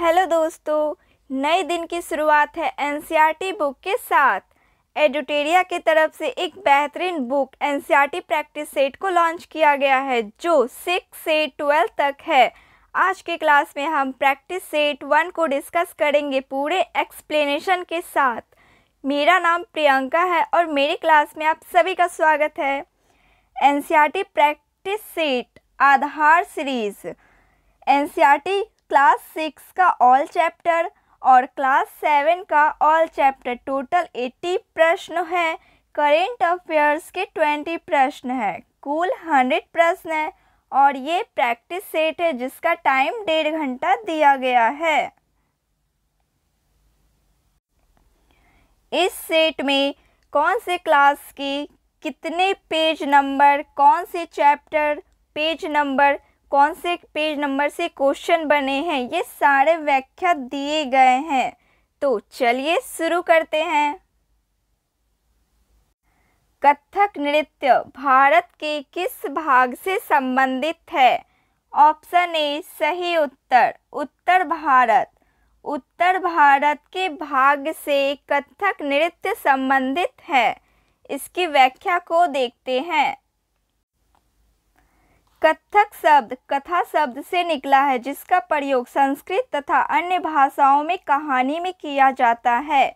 Hello दोस्तों, नए दिन की शुरुआत है एनसीईआरटी बुक के साथ। एडुटेरिया की तरफ से एक बेहतरीन बुक एनसीईआरटी प्रैक्टिस सेट को लॉन्च किया गया है जो 6 से 12 तक है। आज के क्लास में हम प्रैक्टिस सेट 1 को डिस्कस करेंगे पूरे एक्सप्लेनेशन के साथ। मेरा नाम प्रियंका है और मेरी क्लास में आप सभी का स्वागत है। एनसीईआरटी प्रैक्टिस सेट आधार सीरीज एनसीईआरटी क्लास 6 का ऑल चैप्टर और क्लास 7 का ऑल चैप्टर टोटल 80 प्रश्न है। करेंट अफेयर्स के 20 प्रश्न है। कुल 100 प्रश्न है और ये प्रैक्टिस सेट है जिसका टाइम 1.5 घंटा दिया गया है। इस सेट में कौन से क्लास के कितने पेज नंबर, कौन से चैप्टर पेज नंबर, कौन से पेज नंबर से क्वेश्चन बने हैं, ये सारे व्याख्या दिए गए हैं। तो चलिए शुरू करते हैं। कथक नृत्य भारत के किस भाग से संबंधित है? ऑप्शन ए सही उत्तर, उत्तर भारत। उत्तर भारत के भाग से कथक नृत्य संबंधित है। इसकी व्याख्या को देखते हैं। कथक शब्द कथा शब्द से निकला है जिसका प्रयोग संस्कृत तथा अन्य भाषाओं में कहानी में किया जाता है।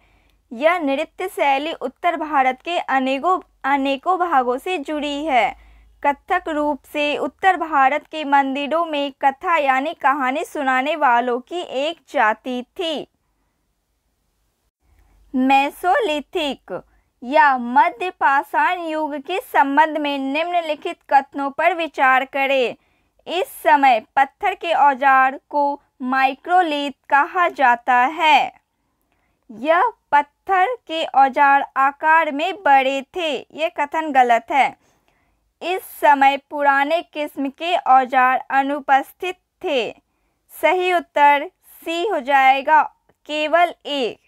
यह नृत्य शैली उत्तर भारत के अनेकों भागों से जुड़ी है। कथक रूप से उत्तर भारत के मंदिरों में कथा यानी कहानी सुनाने वालों की एक जाति थी। मेसोलिथिक या मध्य पाषाण युग के संबंध में निम्नलिखित कथनों पर विचार करें। इस समय पत्थर के औजार को माइक्रोलिथ कहा जाता है। यह पत्थर के औजार आकार में बड़े थे। यह कथन गलत है। इस समय पुराने किस्म के औजार अनुपस्थित थे। सही उत्तर सी हो जाएगा, केवल एक।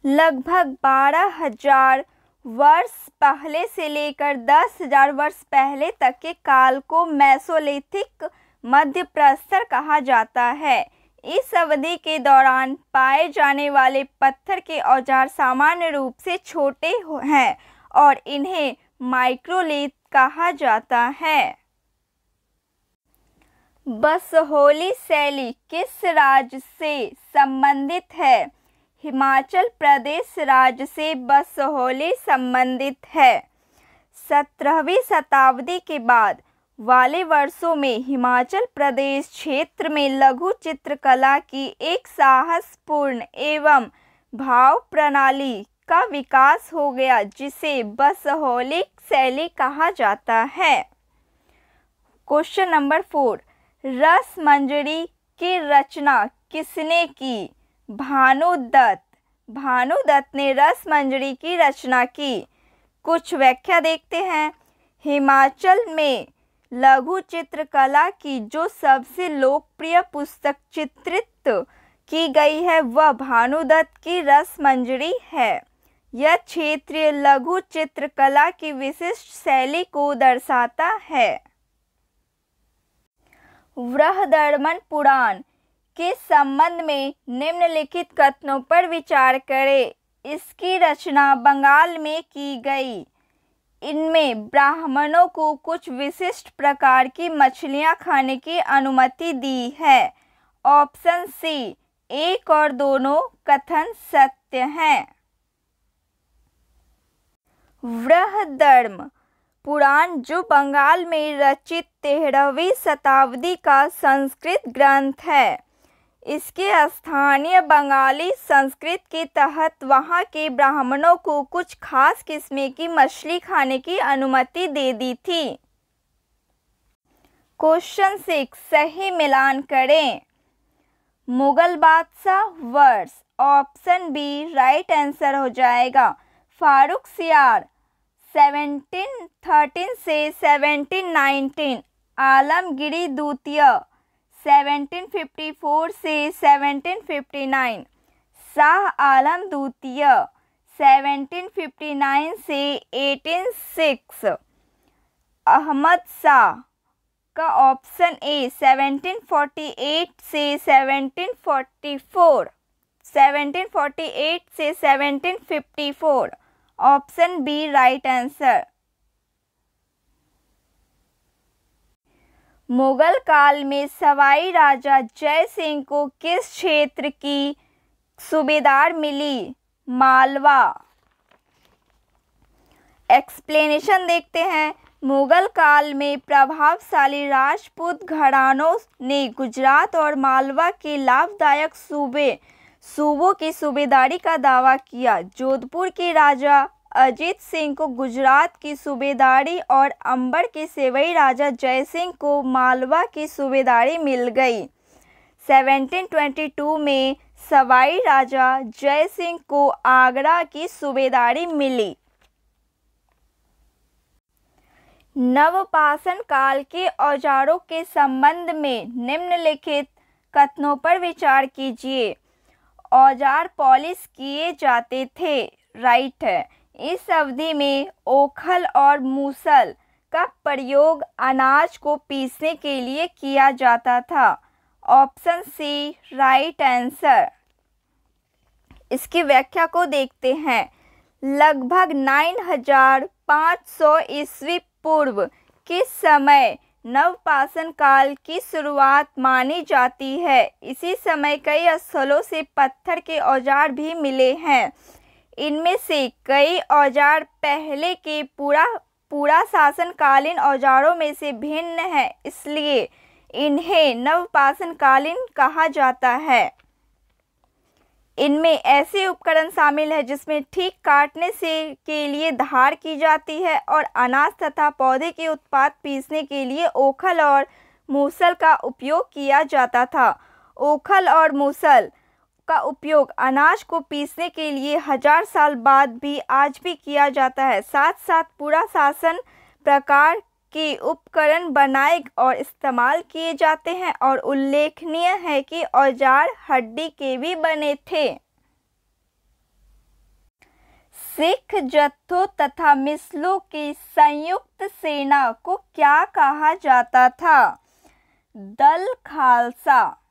लगभग 12,000 वर्ष पहले से लेकर 10,000 वर्ष पहले तक के काल को मेसोलिथिक मध्य प्रस्तर कहा जाता है। इस अवधि के दौरान पाए जाने वाले पत्थर के औजार सामान्य रूप से छोटे हैं और इन्हें माइक्रोलिथ कहा जाता है। बसहोली शैली किस राज्य से संबंधित है? हिमाचल प्रदेश राज्य से बसहोली संबंधित है। 17वीं शताब्दी के बाद वाले वर्षों में हिमाचल प्रदेश क्षेत्र में लघु चित्रकला की एक साहसपूर्ण एवं भाव प्रणाली का विकास हो गया जिसे बसहोली शैली कहा जाता है। क्वेश्चन नंबर 4, रसमंजरी की रचना किसने की? भानुदत्त। भानुदत्त ने रसमंजरी की रचना की। कुछ व्याख्या देखते हैं। हिमाचल में लघु चित्रकला की जो सबसे लोकप्रिय पुस्तक चित्रित की गई है वह भानुदत्त की रसमंजरी है। यह क्षेत्रीय लघु चित्रकला की विशिष्ट शैली को दर्शाता है। बृहदरमन पुराण के संबंध में निम्नलिखित कथनों पर विचार करें। इसकी रचना बंगाल में की गई। इनमें ब्राह्मणों को कुछ विशिष्ट प्रकार की मछलियां खाने की अनुमति दी है। ऑप्शन सी, एक और दोनों कथन सत्य हैं। बृहदरम पुराण जो बंगाल में रचित 13वीं शताब्दी का संस्कृत ग्रंथ है। इसके स्थानीय बंगाली संस्कृत के तहत वहां के ब्राह्मणों को कुछ खास किस्में की मछली खाने की अनुमति दे दी थी। क्वेश्चन 6, सही मिलान करें। मुगल बादशाह वर्ष। ऑप्शन बी राइट आंसर हो जाएगा। फारुखसियार 1713 से 1719। आलमगीर द्वितीय 1754 से 1759। शाह आलम द्वितीय 1759 से 1806। अहमद शाह का ऑप्शन ए 1748 से 1744, 1748 से 1754। Option B right answer. Mughal काल में सवाई राजा जय सिंह को किस क्षेत्र की सूबेदार मिली? मालवा। एक्सप्लेनेशन देखते हैं। मुगल काल में प्रभावशाली राजपूत घरानों ने गुजरात और मालवा के लाभदायक सूबों की सूबेदारी का दावा किया। जोधपुर के राजा अजीत सिंह को गुजरात की सूबेदारी और अंबर के सेवई राजा जय सिंह को मालवा की सूबेदारी मिल गई। 1722 में सवाई राजा जय सिंह को आगरा की सूबेदारी मिली। नवपाषाण काल के औजारों के संबंध में निम्नलिखित कथनों पर विचार कीजिए। औजार पॉलिश किए जाते थे, राइट है। इस अवधि में ओखल और मूसल का प्रयोग अनाज को पीसने के लिए किया जाता था। Option C right answer. इसकी व्याख्या को देखते हैं। लगभग 9500 ईस्वी पूर्व के समय नवपाषाण काल की शुरुआत मानी जाती है। इसी समय कई स्थलों से पत्थर के औजार भी मिले हैं। इनमें से कई औजार पहले के पूरा शासनकालीन औजारों में से भिन्न है, इसलिए इन्हें नवपाषाण कालीन कहा जाता है। इनमें ऐसे उपकरण शामिल हैं जिसमें ठीक काटने के लिए धार की जाती है और अनाज तथा पौधे के उत्पाद पीसने के लिए ओखल और मूसल का उपयोग किया जाता था। ओखल और मूसल का उपयोग अनाज को पीसने के लिए 1000 साल बाद भी आज भी किया जाता है। साथ साथ पूरा शासन प्रकार के उपकरण बनाए और इस्तेमाल किए जाते हैं और उल्लेखनीय है कि औजार हड्डी के भी बने थे। सिख जत्थों तथा मिसलों की संयुक्त सेना को क्या कहा जाता था? दल खालसा।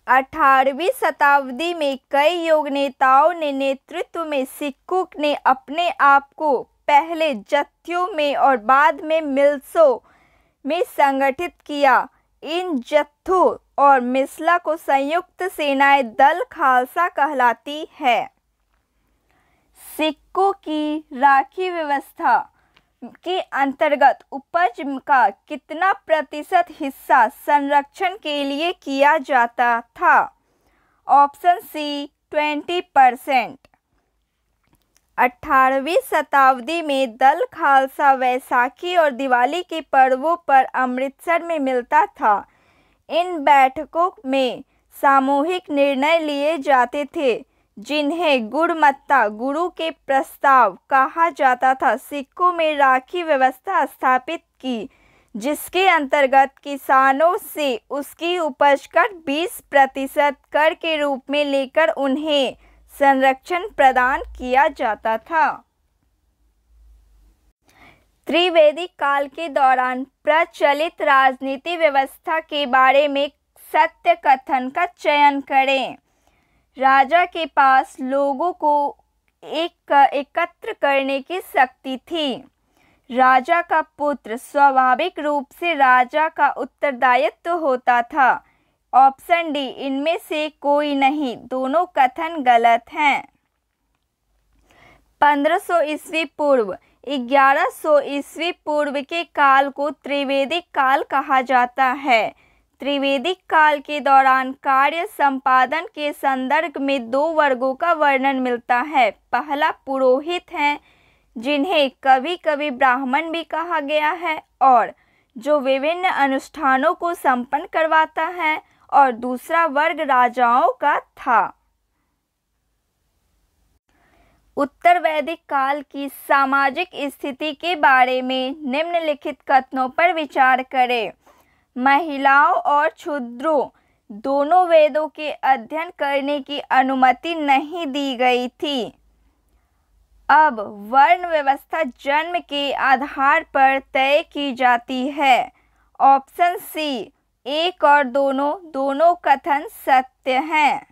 18वीं शताब्दी में कई योग नेताओं ने नेतृत्व में सिखों ने अपने आप को पहले जत्थों में और बाद में मिसलों में संगठित किया। इन जत्थों और मिसला को संयुक्त सेनाएं दल खालसा कहलाती है। सिखों की राखी व्यवस्था के अंतर्गत उपज का कितना प्रतिशत हिस्सा संरक्षण के लिए किया जाता था? ऑप्शन सी 20%। 18वीं शताब्दी में दल खालसा वैसाखी और दिवाली के पर्वों पर अमृतसर में मिलता था। इन बैठकों में सामूहिक निर्णय लिए जाते थे जिन्हें गुड़मत्ता गुरु के प्रस्ताव कहा जाता था। सिखों में राखी व्यवस्था स्थापित की जिसके अंतर्गत किसानों से उसकी उपज का 20% कर के रूप में लेकर उन्हें संरक्षण प्रदान किया जाता था। त्रिवेदी काल के दौरान प्रचलित राजनीति व्यवस्था के बारे में सत्य कथन का चयन करें। राजा के पास लोगों को एकत्र करने की शक्ति थी। राजा का पुत्र स्वाभाविक रूप से राजा का उत्तरदायित्व होता था। ऑप्शन डी इनमें से कोई नहीं, दोनों कथन गलत हैं। 1500 ईस्वी पूर्व 1100 ईस्वी पूर्व के काल को त्रिवेदिक काल कहा जाता है। त्रिवेदिक काल के दौरान कार्य संपादन के संदर्भ में 2 वर्गों का वर्णन मिलता है। पहला पुरोहित हैं जिन्हें कभी कभी ब्राह्मण भी कहा गया है और जो विभिन्न अनुष्ठानों को संपन्न करवाता है, और दूसरा वर्ग राजाओं का था। उत्तर वैदिक काल की सामाजिक स्थिति के बारे में निम्नलिखित कथनों पर विचार करें। महिलाओं और शूद्रों दोनों वेदों के अध्ययन करने की अनुमति नहीं दी गई थी। अब वर्ण व्यवस्था जन्म के आधार पर तय की जाती है। ऑप्शन सी, एक और दोनों कथन सत्य हैं।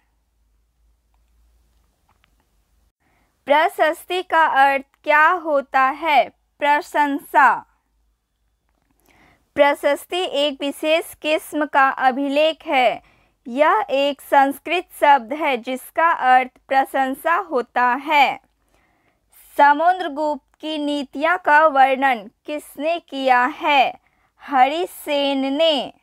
प्रशस्ति का अर्थ क्या होता है? प्रशंसा। प्रशस्ति एक विशेष किस्म का अभिलेख है। यह एक संस्कृत शब्द है जिसका अर्थ प्रशंसा होता है। समुद्रगुप्त की नीतियां का वर्णन किसने किया है? हरिसेन ने।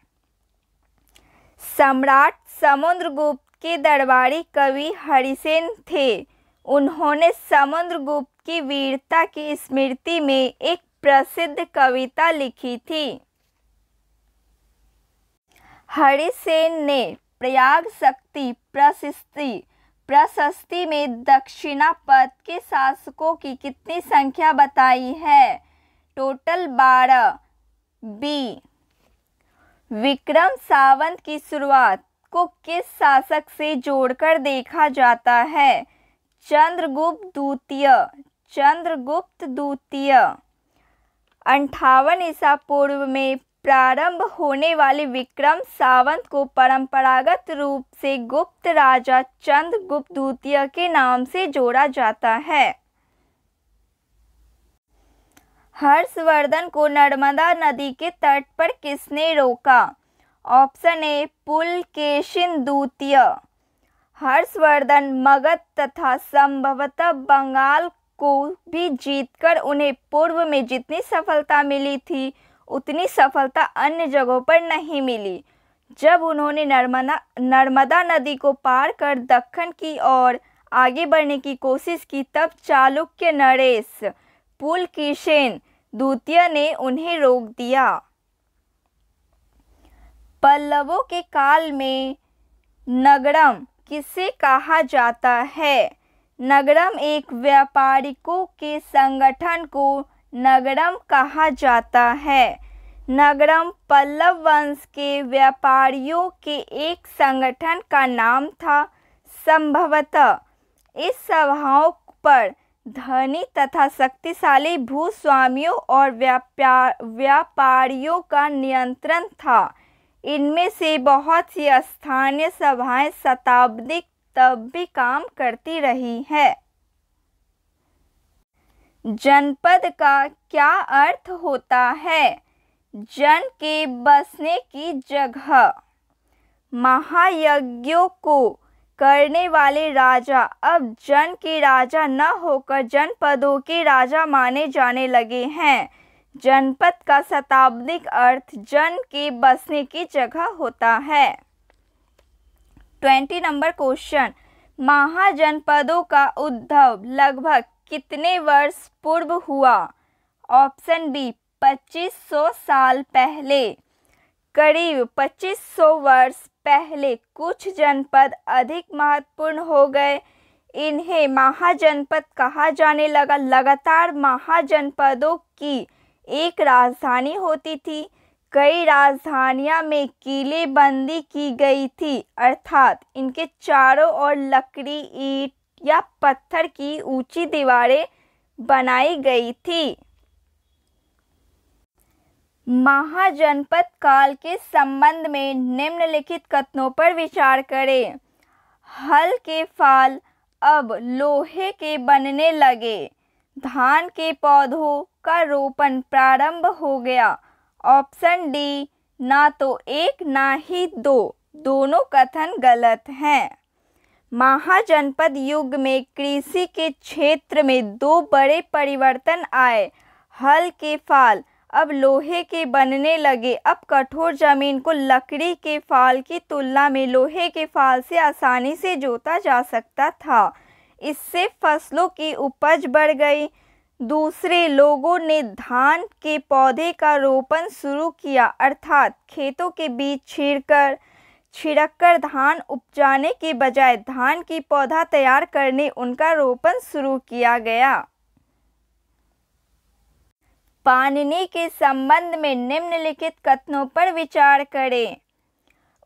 सम्राट समुद्रगुप्त के दरबारी कवि हरिसेन थे। उन्होंने समुद्रगुप्त की वीरता की स्मृति में एक प्रसिद्ध कविता लिखी थी। हरिसेन ने प्रयाग शक्ति प्रशस्ति में दक्षिणापथ के शासकों की कितनी संख्या बताई है? टोटल 12। बी, विक्रम संवत की शुरुआत को किस शासक से जोड़कर देखा जाता है? चंद्रगुप्त द्वितीय। 58 ईसा पूर्व में प्रारंभ होने वाले विक्रम संवत को परंपरागत रूप से गुप्त राजा चंद्रगुप्त द्वितीय के नाम से जोड़ा जाता है। हर्षवर्धन को नर्मदा नदी के तट पर किसने रोका? ऑप्शन ए, पुलकेशिन द्वितीय। हर्षवर्धन मगध तथा संभवतः बंगाल को भी जीतकर उन्हें पूर्व में जितनी सफलता मिली थी उतनी सफलता अन्य जगहों पर नहीं मिली। जब उन्होंने नर्मदा नदी को पार कर दक्कन की ओर आगे बढ़ने की कोशिश की तब चालुक्य नरेश पुलकेशिन द्वितीय ने उन्हें रोक दिया। पल्लवों के काल में नगरम किसे कहा जाता है? नगरम एक व्यापारिकों के संगठन को नगरम कहा जाता है। नगरम पल्लव वंश के व्यापारियों के एक संगठन का नाम था। संभवतः इस सभाओं पर धनी तथा शक्तिशाली भूस्वामियों और व्यापारियों का नियंत्रण था। इनमें से बहुत सी स्थानीय सभाएं शताब्दी तक भी काम करती रही है। जनपद का क्या अर्थ होता है? जन के बसने की जगह। महायज्ञों को करने वाले राजा अब जन के राजा न होकर जनपदों के राजा माने जाने लगे हैं। जनपद का शाब्दिक अर्थ जन के बसने की जगह होता है। 20 नंबर क्वेश्चन, महाजनपदों का उद्भव लगभग कितने वर्ष पूर्व हुआ? ऑप्शन बी, 2500 साल पहले। करीब 2500 वर्ष पहले कुछ जनपद अधिक महत्वपूर्ण हो गए। इन्हें महाजनपद कहा जाने लगा। लगातार महाजनपदों की एक राजधानी होती थी। कई राजधानियां में किलेबंदी की गई थी, अर्थात इनके चारों ओर लकड़ी, ईंट या पत्थर की ऊंची दीवारें बनाई गई थी। महाजनपद काल के संबंध में निम्नलिखित कथनों पर विचार करें। हल के फाल अब लोहे के बनने लगे। धान के पौधों का रोपण प्रारंभ हो गया। ऑप्शन डी, ना तो एक ना ही दो, दोनों कथन गलत हैं। महाजनपद युग में कृषि के क्षेत्र में दो बड़े परिवर्तन आए। हल के फाल अब लोहे के बनने लगे। अब कठोर जमीन को लकड़ी के फाल की तुलना में लोहे के फाल से आसानी से जोता जा सकता था। इससे फसलों की उपज बढ़ गई। दूसरे, लोगों ने धान के पौधे का रोपण शुरू किया, अर्थात खेतों के बीच छिड़ककर धान उपजाने के बजाय धान की पौधा तैयार करने उनका रोपण शुरू किया गया। पाणिनि के संबंध में निम्नलिखित कथनों पर विचार करें।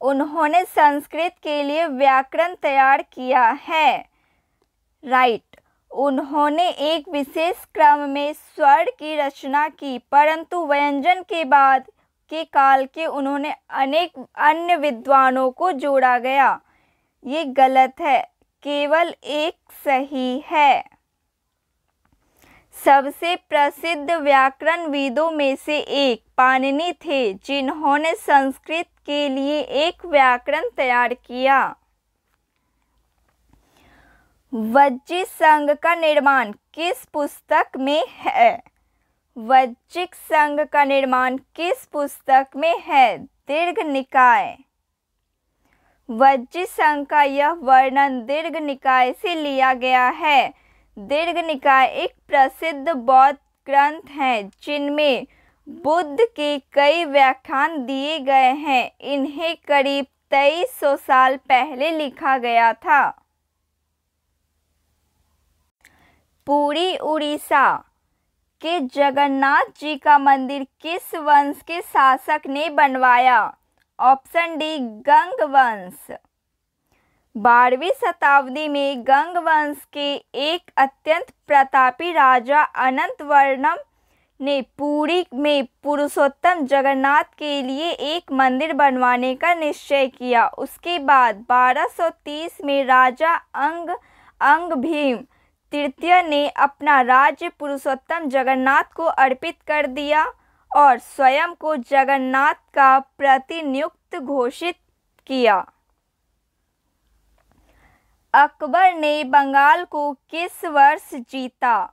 उन्होंने संस्कृत के लिए व्याकरण तैयार किया है। राइट। उन्होंने एक विशेष क्रम में स्वर की रचना की, परंतु व्यंजन के बाद के काल के उन्होंने अनेक अन्य विद्वानों को जोड़ा गया। ये गलत है, केवल एक सही है। सबसे प्रसिद्ध व्याकरणविदों में से एक पाणिनि थे, जिन्होंने संस्कृत के लिए एक व्याकरण तैयार किया। वज्जिक संघ का निर्माण किस पुस्तक में है? वज्जिक संघ का निर्माण किस पुस्तक में है? दीर्घ निकाय। वज्जिक संघ का यह वर्णन दीर्घ निकाय से लिया गया है। दीर्घ निकाय एक प्रसिद्ध बौद्ध ग्रंथ है, जिनमें बुद्ध के कई व्याख्यान दिए गए हैं। इन्हें करीब 2300 साल पहले लिखा गया था। पुरी उड़ीसा के जगन्नाथ जी का मंदिर किस वंश के शासक ने बनवाया? ऑप्शन डी, गंग वंश। 12वीं शताब्दी में गंग वंश के एक अत्यंत प्रतापी राजा अनंतवर्मन ने पुरी में पुरुषोत्तम जगन्नाथ के लिए एक मंदिर बनवाने का निश्चय किया। उसके बाद 1230 में राजा अंग भीम तृतीय ने अपना राज्य पुरुषोत्तम जगन्नाथ को अर्पित कर दिया और स्वयं को जगन्नाथ का प्रतिनियुक्त घोषित किया। अकबर ने बंगाल को किस वर्ष जीता?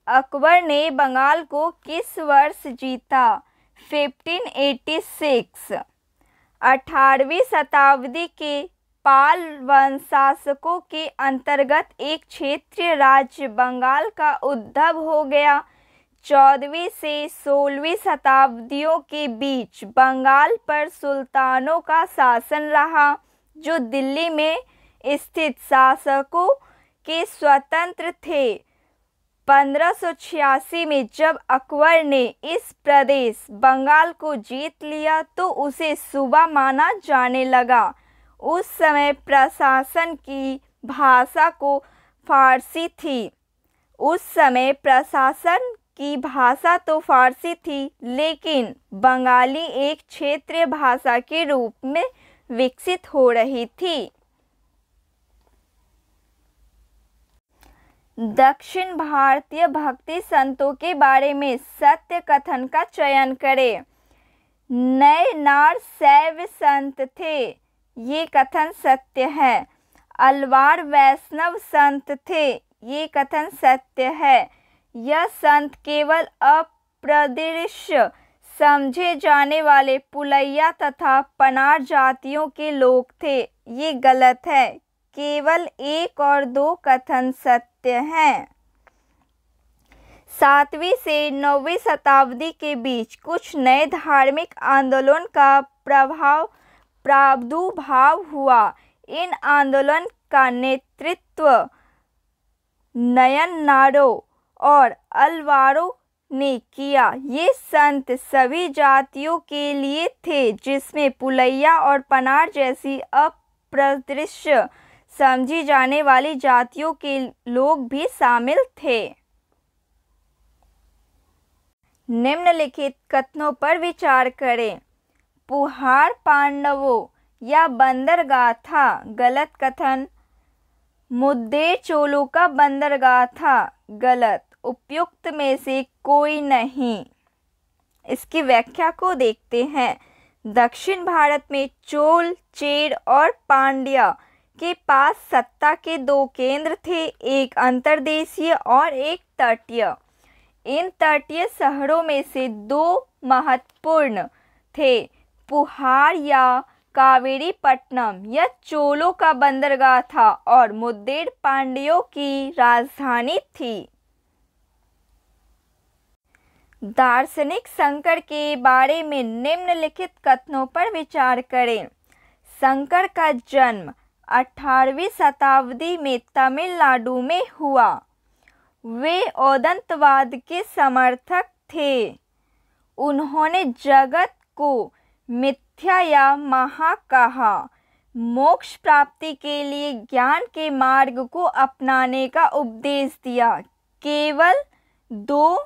अकबर ने बंगाल को किस वर्ष जीता? 1586। 18वीं शताब्दी के पाल वंश शासकों के अंतर्गत एक क्षेत्रीय राज्य बंगाल का उद्भव हो गया। 14वीं से 16वीं शताब्दियों के बीच बंगाल पर सुल्तानों का शासन रहा, जो दिल्ली में स्थित शासकों के स्वतंत्र थे। 1586 में जब अकबर ने इस प्रदेश बंगाल को जीत लिया तो उसे सूबा माना जाने लगा। उस समय प्रशासन की भाषा को फारसी थी। तो फारसी थी, लेकिन बंगाली एक क्षेत्रीय भाषा के रूप में विकसित हो रही थी। दक्षिण भारतीय भक्ति संतों के बारे में सत्य कथन का चयन करें। नयनार शैव संत थे, ये कथन सत्य है। अलवार वैष्णव संत थे, ये कथन सत्य है। यह संत केवल अप्रदृश्य समझे जाने वाले पुलैया तथा पनार जातियों के लोग थे, ये गलत है। केवल 1 और 2 कथन सत्य हैं। 7वीं से 9वीं शताब्दी के बीच कुछ नए धार्मिक आंदोलन का प्रादुर्भाव हुआ। इन आंदोलन का नेतृत्व नयनारों और अलवारों ने किया। ये संत सभी जातियों के लिए थे, जिसमें पुलैया और पनार जैसी अप्रदृश्य समझी जाने वाली जातियों के लोग भी शामिल थे। निम्नलिखित कथनों पर विचार करें। पुहार पांडवों या बंदरगाह था, गलत कथन। मुद्देर चोलों का बंदरगाह था, गलत। उपयुक्त में से कोई नहीं। इसकी व्याख्या को देखते हैं। दक्षिण भारत में चोल, चेर और पांड्या के पास सत्ता के 2 केंद्र थे, एक अंतर्देशीय और एक तटीय। इन तटीय शहरों में से 2 महत्वपूर्ण थे। पुहार या कावेरीपट्टनम यह चोलों का बंदरगाह था और मुद्देर पांड्यों की राजधानी थी। दार्शनिक शंकर के बारे में निम्नलिखित कथनों पर विचार करें। शंकर का जन्म 18वीं शताब्दी में तमिलनाडु में हुआ। वे औदंतवाद के समर्थक थे। उन्होंने जगत को मिथ्या या महा कहा। मोक्ष प्राप्ति के लिए ज्ञान के मार्ग को अपनाने का उपदेश दिया। केवल 2,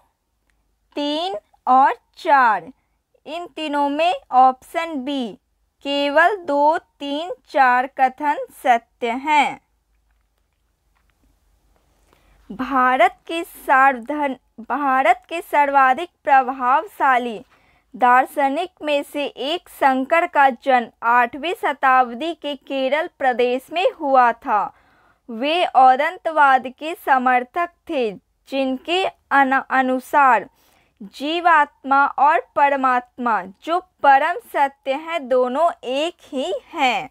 3 और 4, इन तीनों में ऑप्शन बी केवल 2, 3, 4 कथन सत्य हैं। भारत के सर्वाधिक प्रभावशाली दार्शनिक में से एक शंकर का जन्म 8वीं शताब्दी के केरल प्रदेश में हुआ था। वे औदंतवाद के समर्थक थे, जिनके अनुसार जीवात्मा और परमात्मा जो परम सत्य है दोनों एक ही हैं।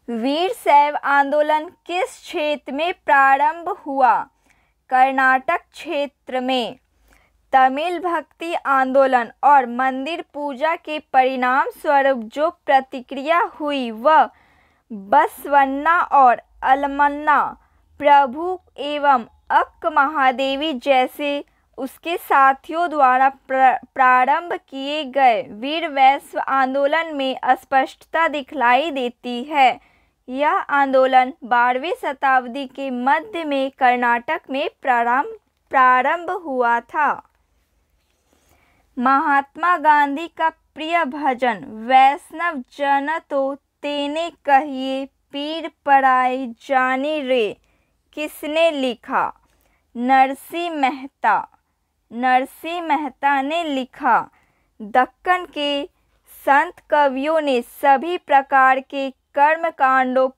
वीरशैव आंदोलन किस क्षेत्र में प्रारंभ हुआ? कर्नाटक क्षेत्र में। तमिल भक्ति आंदोलन और मंदिर पूजा के परिणाम स्वरूप जो प्रतिक्रिया हुई वह बसवन्ना और अलमन्ना प्रभु एवं अक्क महादेवी जैसे उसके साथियों द्वारा प्रारंभ किए गए वीरशैव आंदोलन में स्पष्टता दिखलाई देती है। यह आंदोलन 12वीं शताब्दी के मध्य में कर्नाटक में प्रारंभ हुआ था। महात्मा गांधी का प्रिय भजन वैष्णव जन तो तेने कहिए पीर पराई जानी रे किसने लिखा? नरसिंह मेहता ने लिखा। दक्कन के संत कवियों ने सभी प्रकार के कर्म कांडों,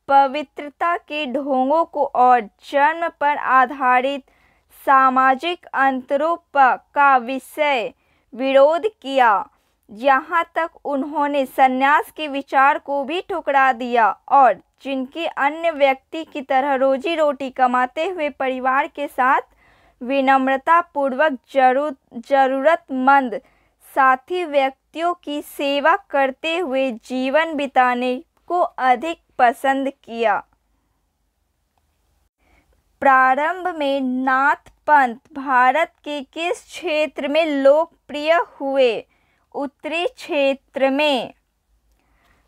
पवित्रता के ढोंगों को और जन्म पर आधारित सामाजिक अंतरों का विषय विरोध किया। यहाँ तक उन्होंने संन्यास के विचार को भी ठुकरा दिया और जिनकी अन्य व्यक्ति की तरह रोजी रोटी कमाते हुए परिवार के साथ विनम्रता पूर्वक जरूरतमंद साथी व्यक्तियों की सेवा करते हुए जीवन बिताने को अधिक पसंद किया। प्रारंभ में नाथ पंथ भारत के किस क्षेत्र में लोकप्रिय हुए? उत्तरी क्षेत्र में।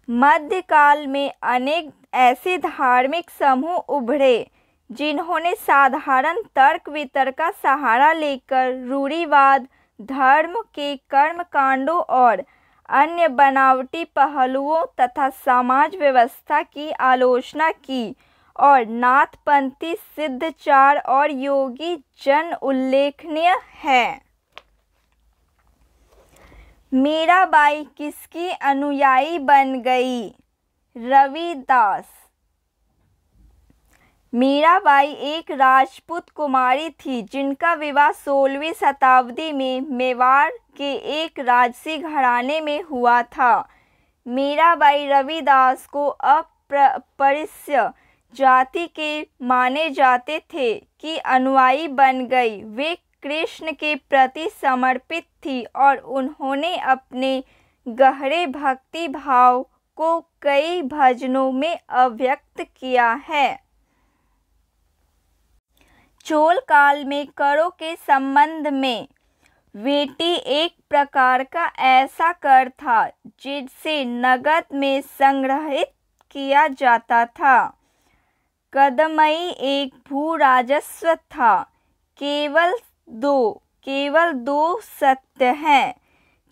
मध्यकाल में अनेक ऐसे धार्मिक समूह उभरे जिन्होंने साधारण तर्क वितर्क का सहारा लेकर रूढ़िवाद, धर्म के कर्मकांडों और अन्य बनावटी पहलुओं तथा समाज व्यवस्था की आलोचना की और नाथपंथी सिद्धाचार्य और योगी जन उल्लेखनीय है। मीराबाई किसकी अनुयायी बन गई? रविदास। मीराबाई एक राजपूत कुमारी थी जिनका विवाह 16वीं शताब्दी में मेवाड़ के एक राजसी घराने में हुआ था। मीराबाई रविदास को अपरिष्य जाति के माने जाते थे कि अनुयायी बन गई। वे कृष्ण के प्रति समर्पित थी और उन्होंने अपने गहरे भक्ति भाव को कई भजनों में अभिव्यक्त किया है। चोल काल में करों के संबंध में वेटी एक प्रकार का ऐसा कर था जिसे नकद में संग्रहित किया जाता था। कदमई एक भू राजस्व था। केवल दो सत्य हैं।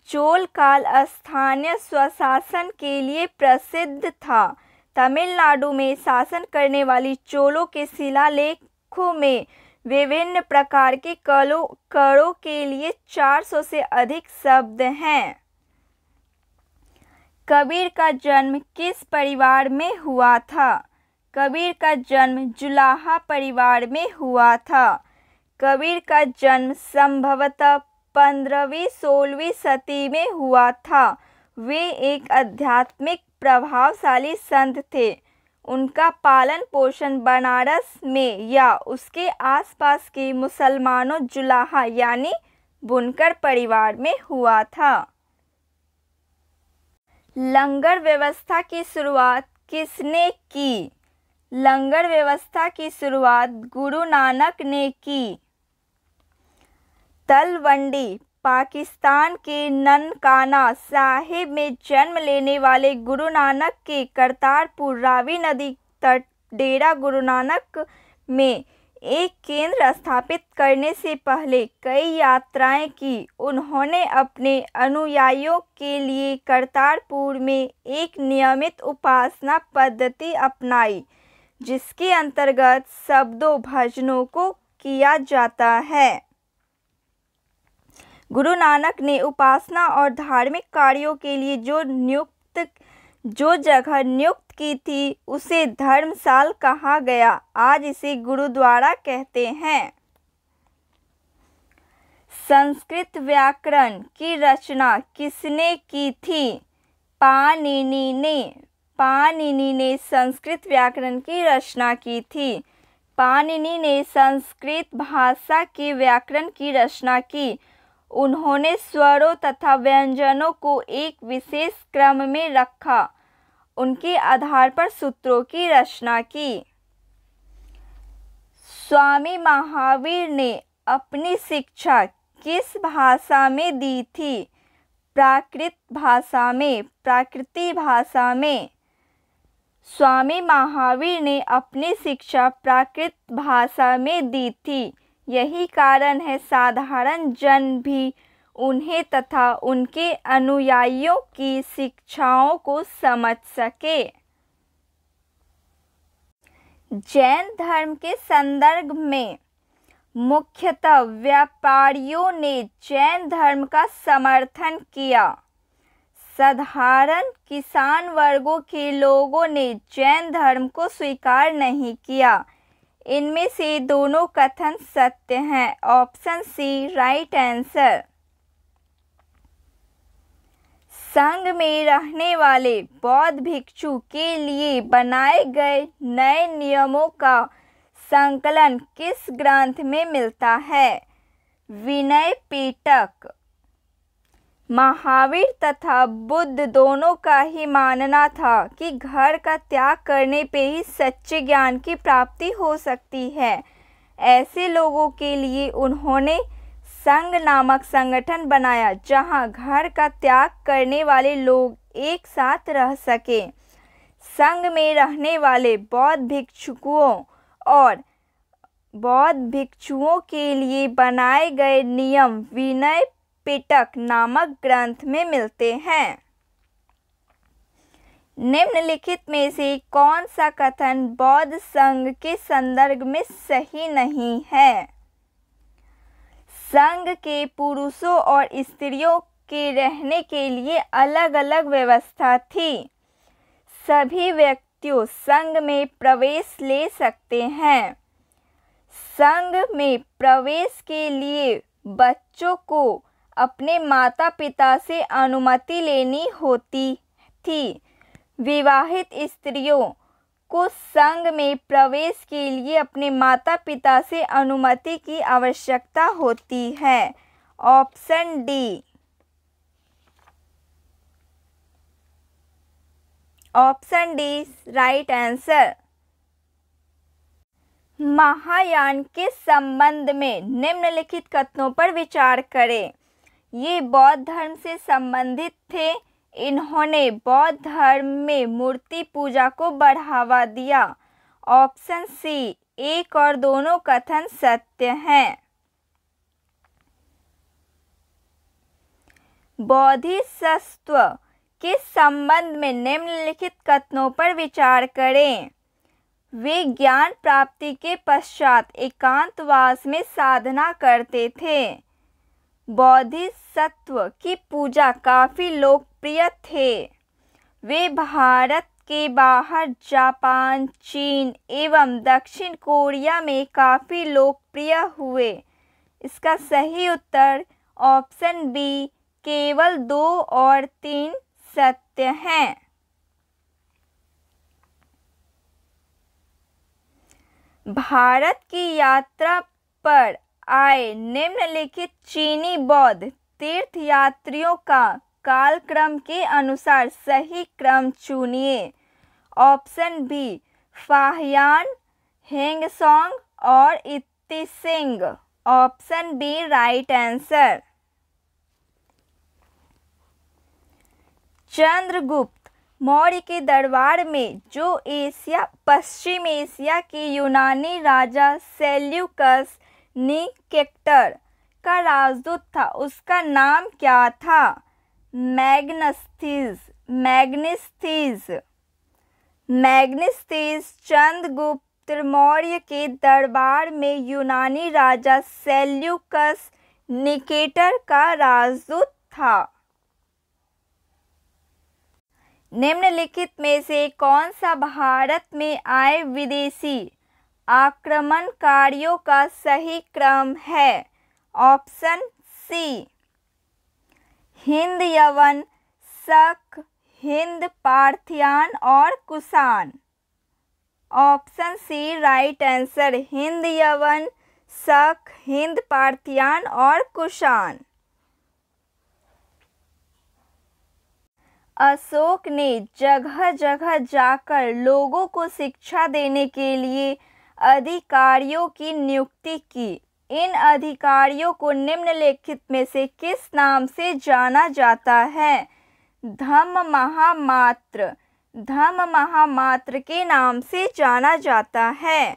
चोल काल स्थानीय स्वशासन के लिए प्रसिद्ध था। तमिलनाडु में शासन करने वाली चोलों के शिलालेखों में विभिन्न प्रकार के करों के लिए 400 से अधिक शब्द हैं। कबीर का जन्म किस परिवार में हुआ था? कबीर का जन्म जुलाहा परिवार में हुआ था। कबीर का जन्म संभवतः 15वीं-16वीं सदी में हुआ था। वे एक आध्यात्मिक प्रभावशाली संत थे। उनका पालन पोषण बनारस में या उसके आसपास के मुसलमानों जुलाहा यानी बुनकर परिवार में हुआ था। लंगर व्यवस्था की शुरुआत किसने की? लंगर व्यवस्था की शुरुआत गुरु नानक ने की। तलवंडी पाकिस्तान के ननकाना साहिब में जन्म लेने वाले गुरु नानक के करतारपुर रावी नदी तट डेरा गुरु नानक में एक केंद्र स्थापित करने से पहले कई यात्राएं की। उन्होंने अपने अनुयायियों के लिए करतारपुर में एक नियमित उपासना पद्धति अपनाई, जिसके अंतर्गत शब्दों भजनों को किया जाता है। गुरु नानक ने उपासना और धार्मिक कार्यों के लिए जो जगह नियुक्त की थी उसे धर्मशाला कहा गया। आज इसे गुरुद्वारा कहते हैं। संस्कृत व्याकरण की रचना किसने की थी? पाणिनि ने। पाणिनि ने संस्कृत व्याकरण की रचना की थी। पाणिनि ने संस्कृत भाषा के व्याकरण की रचना की। उन्होंने स्वरों तथा व्यंजनों को एक विशेष क्रम में रखा, उनके आधार पर सूत्रों की रचना की। स्वामी महावीर ने अपनी शिक्षा किस भाषा में दी थी? प्राकृत भाषा में। प्राकृति भाषा में। स्वामी महावीर ने अपनी शिक्षा प्राकृत भाषा में दी थी। यही कारण है साधारण जन भी उन्हें तथा उनके अनुयायियों की शिक्षाओं को समझ सके। जैन धर्म के संदर्भ में मुख्यतः व्यापारियों ने जैन धर्म का समर्थन किया। साधारण किसान वर्गों के लोगों ने जैन धर्म को स्वीकार नहीं किया। इनमें से दोनों कथन सत्य हैं। Option C right answer. संघ में रहने वाले बौद्ध भिक्षु के लिए बनाए गए नए नियमों का संकलन किस ग्रंथ में मिलता है? विनय पिटक। महावीर तथा बुद्ध दोनों का ही मानना था कि घर का त्याग करने पे ही सच्चे ज्ञान की प्राप्ति हो सकती है। ऐसे लोगों के लिए उन्होंने संघ नामक संगठन बनाया, जहां घर का त्याग करने वाले लोग एक साथ रह सके। संघ में रहने वाले बौद्ध भिक्षुओं के लिए बनाए गए नियम विनय पिटक नामक ग्रंथ में मिलते हैं। निम्नलिखित में से कौन सा कथन बौद्ध संघ के संदर्भ में सही नहीं है? संघ के पुरुषों और स्त्रियों के रहने के लिए अलग अलग व्यवस्था थी। सभी व्यक्तियों संघ में प्रवेश ले सकते हैं। संघ में प्रवेश के लिए बच्चों को अपने माता पिता से अनुमति लेनी होती थी। विवाहित स्त्रियों को संघ में प्रवेश के लिए अपने माता पिता से अनुमति की आवश्यकता होती है। Option D. Option D right answer. Mahayana के संबंध में निम्नलिखित कथनों पर विचार करें। ये बौद्ध धर्म से संबंधित थे। इन्होंने बौद्ध धर्म में मूर्ति पूजा को बढ़ावा दिया। ऑप्शन सी एक और दोनों कथन सत्य हैं। बोधिसत्व के संबंध में निम्नलिखित कथनों पर विचार करें। वे ज्ञान प्राप्ति के पश्चात एकांतवास में साधना करते थे। बोधिसत्व की पूजा काफी लोकप्रिय थे। वे भारत के बाहर जापान, चीन एवं दक्षिण कोरिया में काफी लोकप्रिय हुए। इसका सही उत्तर ऑप्शन बी केवल 2 और 3 सत्य हैं। भारत की यात्रा पर आए निम्नलिखित चीनी बौद्ध तीर्थयात्रियों का कालक्रम के अनुसार सही क्रम चुनिए। ऑप्शन बी फाहियान, हेंगसोंग और Itsing. Option B right answer. Chandragupta Maurya के दरबार में जो पश्चिम एशिया के यूनानी राजा सेल्यूकस निकेटर का राजदूत था, उसका नाम क्या था? मैग्नेस्थिस चंद्रगुप्त मौर्य के दरबार में यूनानी राजा सेल्यूकस निकेटर का राजदूत था। निम्नलिखित में से कौन सा भारत में आए विदेशी आक्रमणकारियों का सही क्रम है? Option C, Hind, Yavana, Shaka, Hind, Parthian और Kushan. Option C right answer, Hind, Yavana, Shaka, Hind, Parthian और कुषाण। अशोक ने जगह जगह जाकर लोगों को शिक्षा देने के लिए अधिकारियों की नियुक्ति की। इन अधिकारियों को निम्नलिखित में से किस नाम से जाना जाता है? धम्म महामात्र के नाम से जाना जाता है।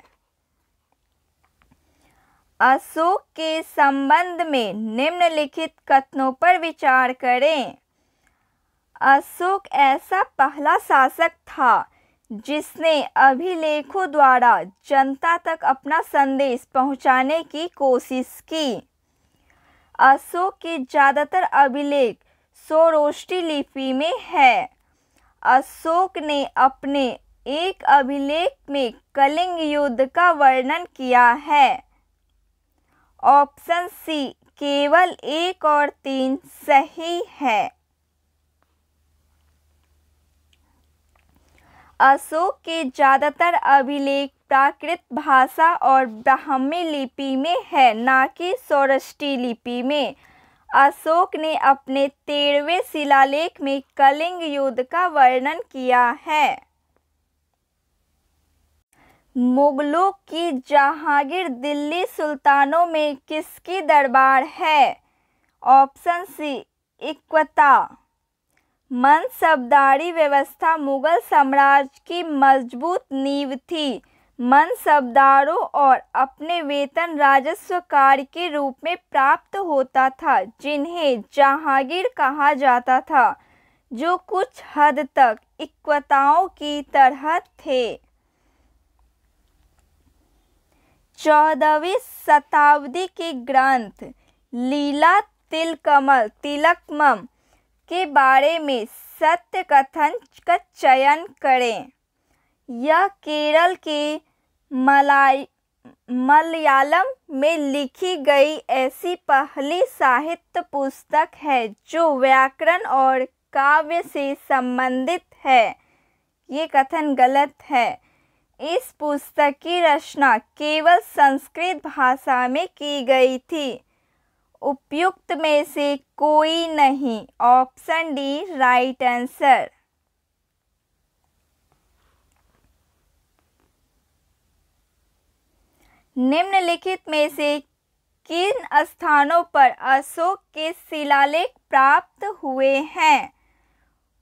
अशोक के संबंध में निम्नलिखित कथनों पर विचार करें। अशोक ऐसा पहला शासक था जिसने अभिलेखों द्वारा जनता तक अपना संदेश पहुंचाने की कोशिश की। अशोक के ज़्यादातर अभिलेख सोरोष्टी लिपि में है। अशोक ने अपने एक अभिलेख में कलिंग युद्ध का वर्णन किया है। ऑप्शन सी केवल 1 और 3 सही है। अशोक के ज़्यादातर अभिलेख प्राकृत भाषा और ब्राह्मी लिपि में है, न कि सोरोष्टी लिपि में। अशोक ने अपने 13वें शिलालेख में कलिंग युद्ध का वर्णन किया है। मुगलों की जहांगीर दिल्ली सुल्तानों में किसकी दरबार है? Option C इक्वता। मनसबदारी व्यवस्था मुगल साम्राज्य की मजबूत नींव थी। मनसबदारों और अपने वेतन राजस्व कार्य के रूप में प्राप्त होता था, जिन्हें जहांगीर कहा जाता था, जो कुछ हद तक इक्वताओं की तरह थे। 14वीं शताब्दी के ग्रंथ लीला तिलकमम के बारे में सत्य कथन का चयन करें। यह केरल के मलयालम में लिखी गई ऐसी पहली साहित्य पुस्तक है जो व्याकरण और काव्य से संबंधित है। ये कथन गलत है। इस पुस्तक की रचना केवल संस्कृत भाषा में की गई थी। उपयुक्त में से कोई नहीं। Option D right answer. निम्नलिखित में से किन स्थानों पर अशोक के शिलालेख प्राप्त हुए हैं?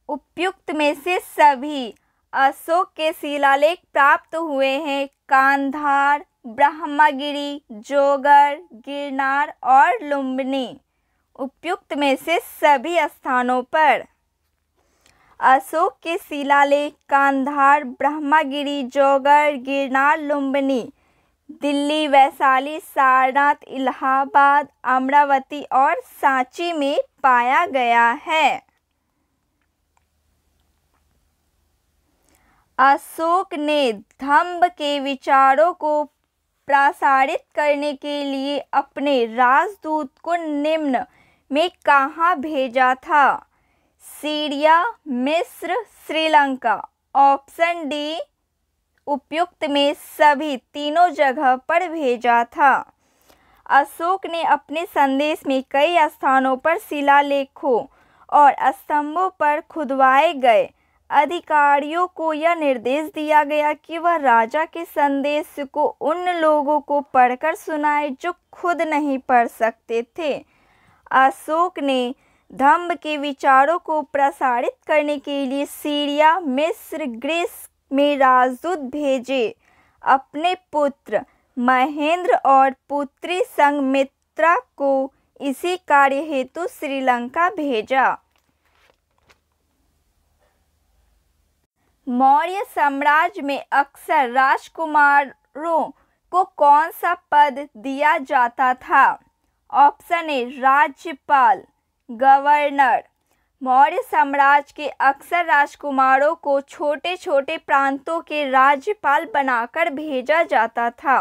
उपयुक्त में से सभी। अशोक के शिलालेख प्राप्त हुए हैं कांधार, ब्रह्मगिरी, जोगर, गिरनार और लुम्बिनी। उपयुक्त में से सभी स्थानों पर। अशोक के शिलालेख कांधार, ब्रह्मगिरी, जोगर, गिरनार, लुम्बिनी दिल्ली, वैशाली, सारनाथ, इलाहाबाद, अमरावती और सांची में पाया गया है। अशोक ने धम्म के विचारों को प्रसारित करने के लिए अपने राजदूत को निम्न में कहाँ भेजा था? सीरिया, मिस्र, श्रीलंका। ऑप्शन डी उपयुक्त में सभी तीनों जगह पर भेजा था। अशोक ने अपने संदेश में कई स्थानों पर शिलालेखों और स्तंभों पर खुदवाए गए अधिकारियों को यह निर्देश दिया गया कि वह राजा के संदेश को उन लोगों को पढ़कर सुनाए जो खुद नहीं पढ़ सकते थे। अशोक ने धम्म के विचारों को प्रसारित करने के लिए सीरिया, मिस्र, ग्रीस में राजदूत भेजे। अपने पुत्र महेंद्र और पुत्री संघमित्रा को इसी कार्य हेतु श्रीलंका भेजा। मौर्य साम्राज्य में अक्सर राजकुमारों को कौन सा पद दिया जाता था? ऑप्शन ए राज्यपाल, गवर्नर। मौर्य साम्राज्य के अक्सर राजकुमारों को छोटे छोटे प्रांतों के राज्यपाल बनाकर भेजा जाता था,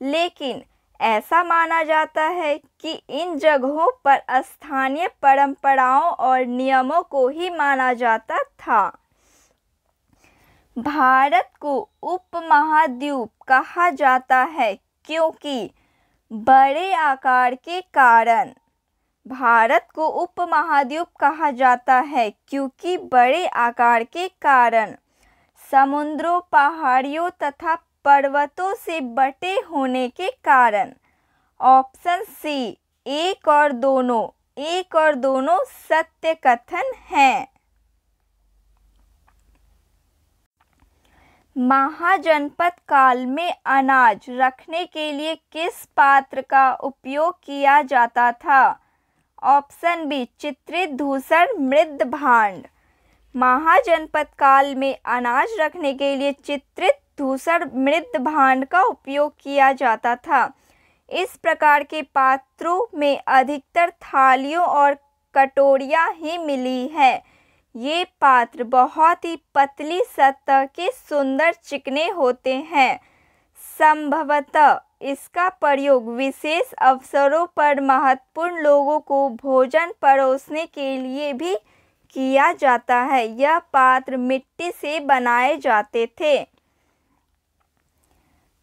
लेकिन ऐसा माना जाता है कि इन जगहों पर स्थानीय परंपराओं और नियमों को ही माना जाता था। भारत को उपमहाद्वीप कहा जाता है क्योंकि बड़े आकार के कारण। भारत को उपमहाद्वीप कहा जाता है क्योंकि बड़े आकार के कारण, समुद्रों, पहाड़ियों तथा पर्वतों से बटे होने के कारण। ऑप्शन सी एक और दोनों सत्य कथन हैं। महाजनपद काल में अनाज रखने के लिए किस पात्र का उपयोग किया जाता था? ऑप्शन बी चित्रित धूसर मृद भांड। महाजनपद काल में अनाज रखने के लिए चित्रित धूसर मृद भांड का उपयोग किया जाता था। इस प्रकार के पात्रों में अधिकतर थालियों और कटोरियां ही मिली है। ये पात्र बहुत ही पतली सतह के सुंदर चिकने होते हैं। संभवतः इसका प्रयोग विशेष अवसरों पर महत्वपूर्ण लोगों को भोजन परोसने के लिए भी किया जाता है। यह पात्र मिट्टी से बनाए जाते थे।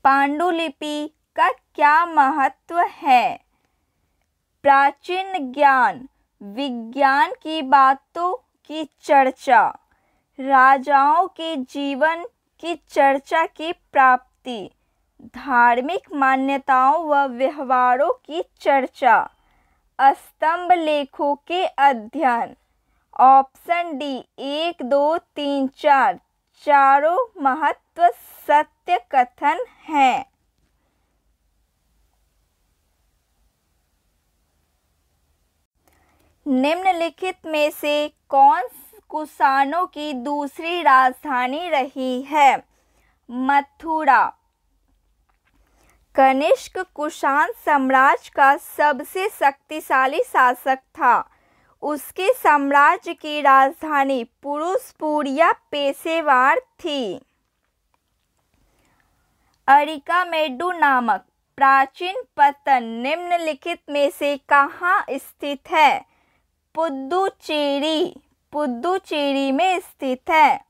पांडुलिपि का क्या महत्व है? प्राचीन ज्ञान, विज्ञान की बातों की चर्चा, राजाओं के जीवन की चर्चा की प्राप्ति, धार्मिक मान्यताओं व व्यवहारों की चर्चा, स्तंभ लेखों के अध्ययन। ऑप्शन डी 1, 2, 3, 4 चारों महत्व सत्य कथन हैं। निम्नलिखित में से कौन कुषाणों की दूसरी राजधानी रही है? मथुरा। कनिष्क कुषाण साम्राज्य का सबसे शक्तिशाली शासक था। उसके साम्राज्य की राजधानी पुरुषपुर पेशेवर थी। अरिकामेडु नामक प्राचीन पत्तन निम्नलिखित में से कहाँ स्थित है? पुद्दुचेरी में स्थित है।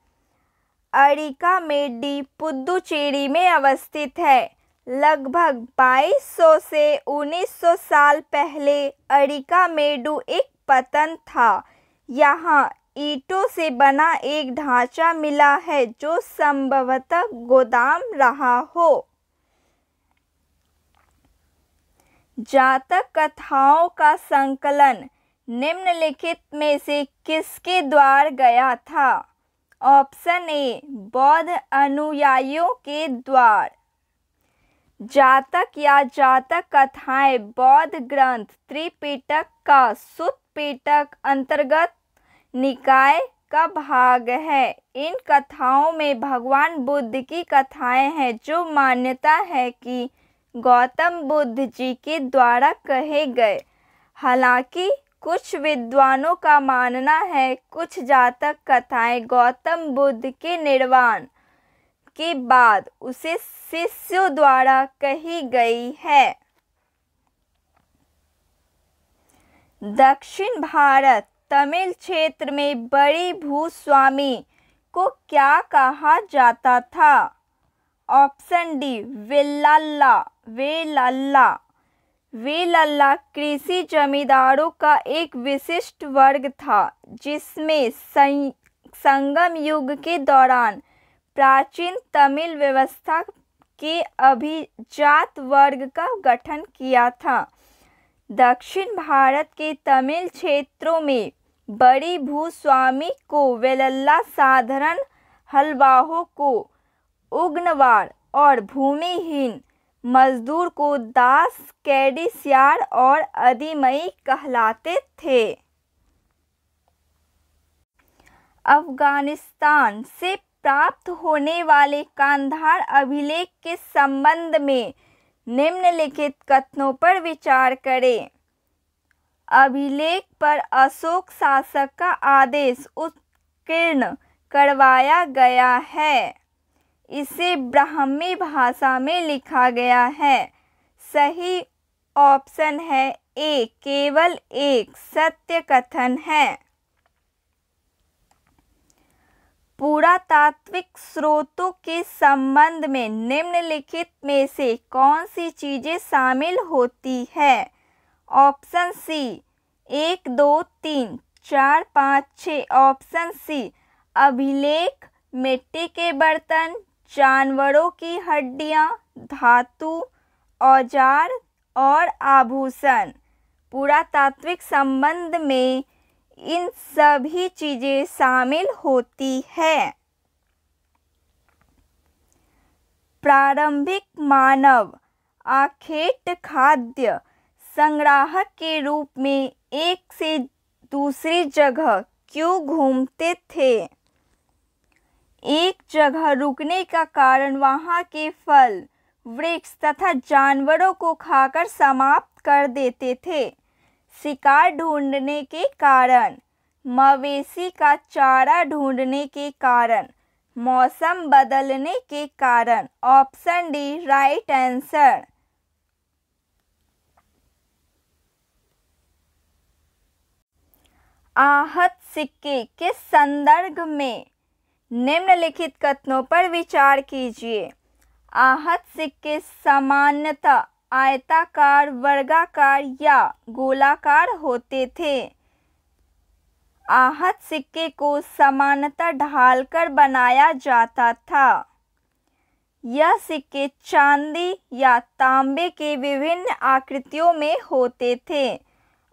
अरिकामेडी पुद्दुचेरी में अवस्थित है। लगभग 2200 से 1900 साल पहले अरिकामेडु एक पत्तन था। यहाँ ईंटों से बना एक ढांचा मिला है जो संभवतः गोदाम रहा हो। जातक कथाओं का संकलन निम्नलिखित में से किसके द्वार गया था? ऑप्शन ए बौद्ध अनुयायियों के द्वार। जातक या जातक कथाएं बौद्ध ग्रंथ त्रिपिटक का सुत्त पिटक अंतर्गत निकाय का भाग है। इन कथाओं में भगवान बुद्ध की कथाएं हैं जो मान्यता है कि गौतम बुद्ध जी के द्वारा कहे गए। हालांकि कुछ विद्वानों का मानना है कुछ जातक कथाएं गौतम बुद्ध के निर्वाण के बाद उसे शिष्यों द्वारा कही गई है। दक्षिण भारत तमिल क्षेत्र में बड़ी भूस्वामी को क्या कहा जाता था? ऑप्शन डी वेलल्ला कृषि जमींदारों का एक विशिष्ट वर्ग था जिसमें संगम युग के दौरान प्राचीन तमिल व्यवस्था के अभिजात वर्ग का गठन किया था। दक्षिण भारत के तमिल क्षेत्रों में बड़ी भूस्वामी को वेलल्ला, साधारण हलवाहों को उग्नवाड़ और भूमिहीन मजदूर को दास, कैडिसियार और अदीमई कहलाते थे। अफगानिस्तान से प्राप्त होने वाले कांधार अभिलेख के संबंध में निम्नलिखित कथनों पर विचार करें। अभिलेख पर अशोक शासक का आदेश उत्कीर्ण करवाया गया है। इसे ब्राह्मी भाषा में लिखा गया है। सही ऑप्शन है ए, केवल एक सत्य कथन है। पुरातात्विक स्रोतों के संबंध में निम्नलिखित में से कौन सी चीजें शामिल होती है? Option C 1, 2, 3, 4, 5, 6। ऑप्शन सी अभिलेख, मिट्टी के बर्तन, जानवरों की हड्डियां, धातु, औजार और आभूषण। पुरातात्विक संबंध में इन सभी चीजें शामिल होती है। प्रारंभिक मानव आखेट खाद्य संग्राहक के रूप में एक से दूसरी जगह क्यों घूमते थे? एक जगह रुकने का कारण वहां के फल, वृक्ष तथा जानवरों को खाकर समाप्त कर देते थे। शिकार ढूंढने के कारण, मवेशी का चारा ढूंढने के कारण, मौसम बदलने के कारण। Option D right answer. आहत सिक्के के संदर्भ में निम्नलिखित कथनों पर विचार कीजिए। आहत सिक्के सामान्यतः आयताकार, वर्गाकार या गोलाकार होते थे। आहत सिक्के को सामान्यतः ढालकर बनाया जाता था। यह सिक्के चांदी या तांबे के विभिन्न आकृतियों में होते थे।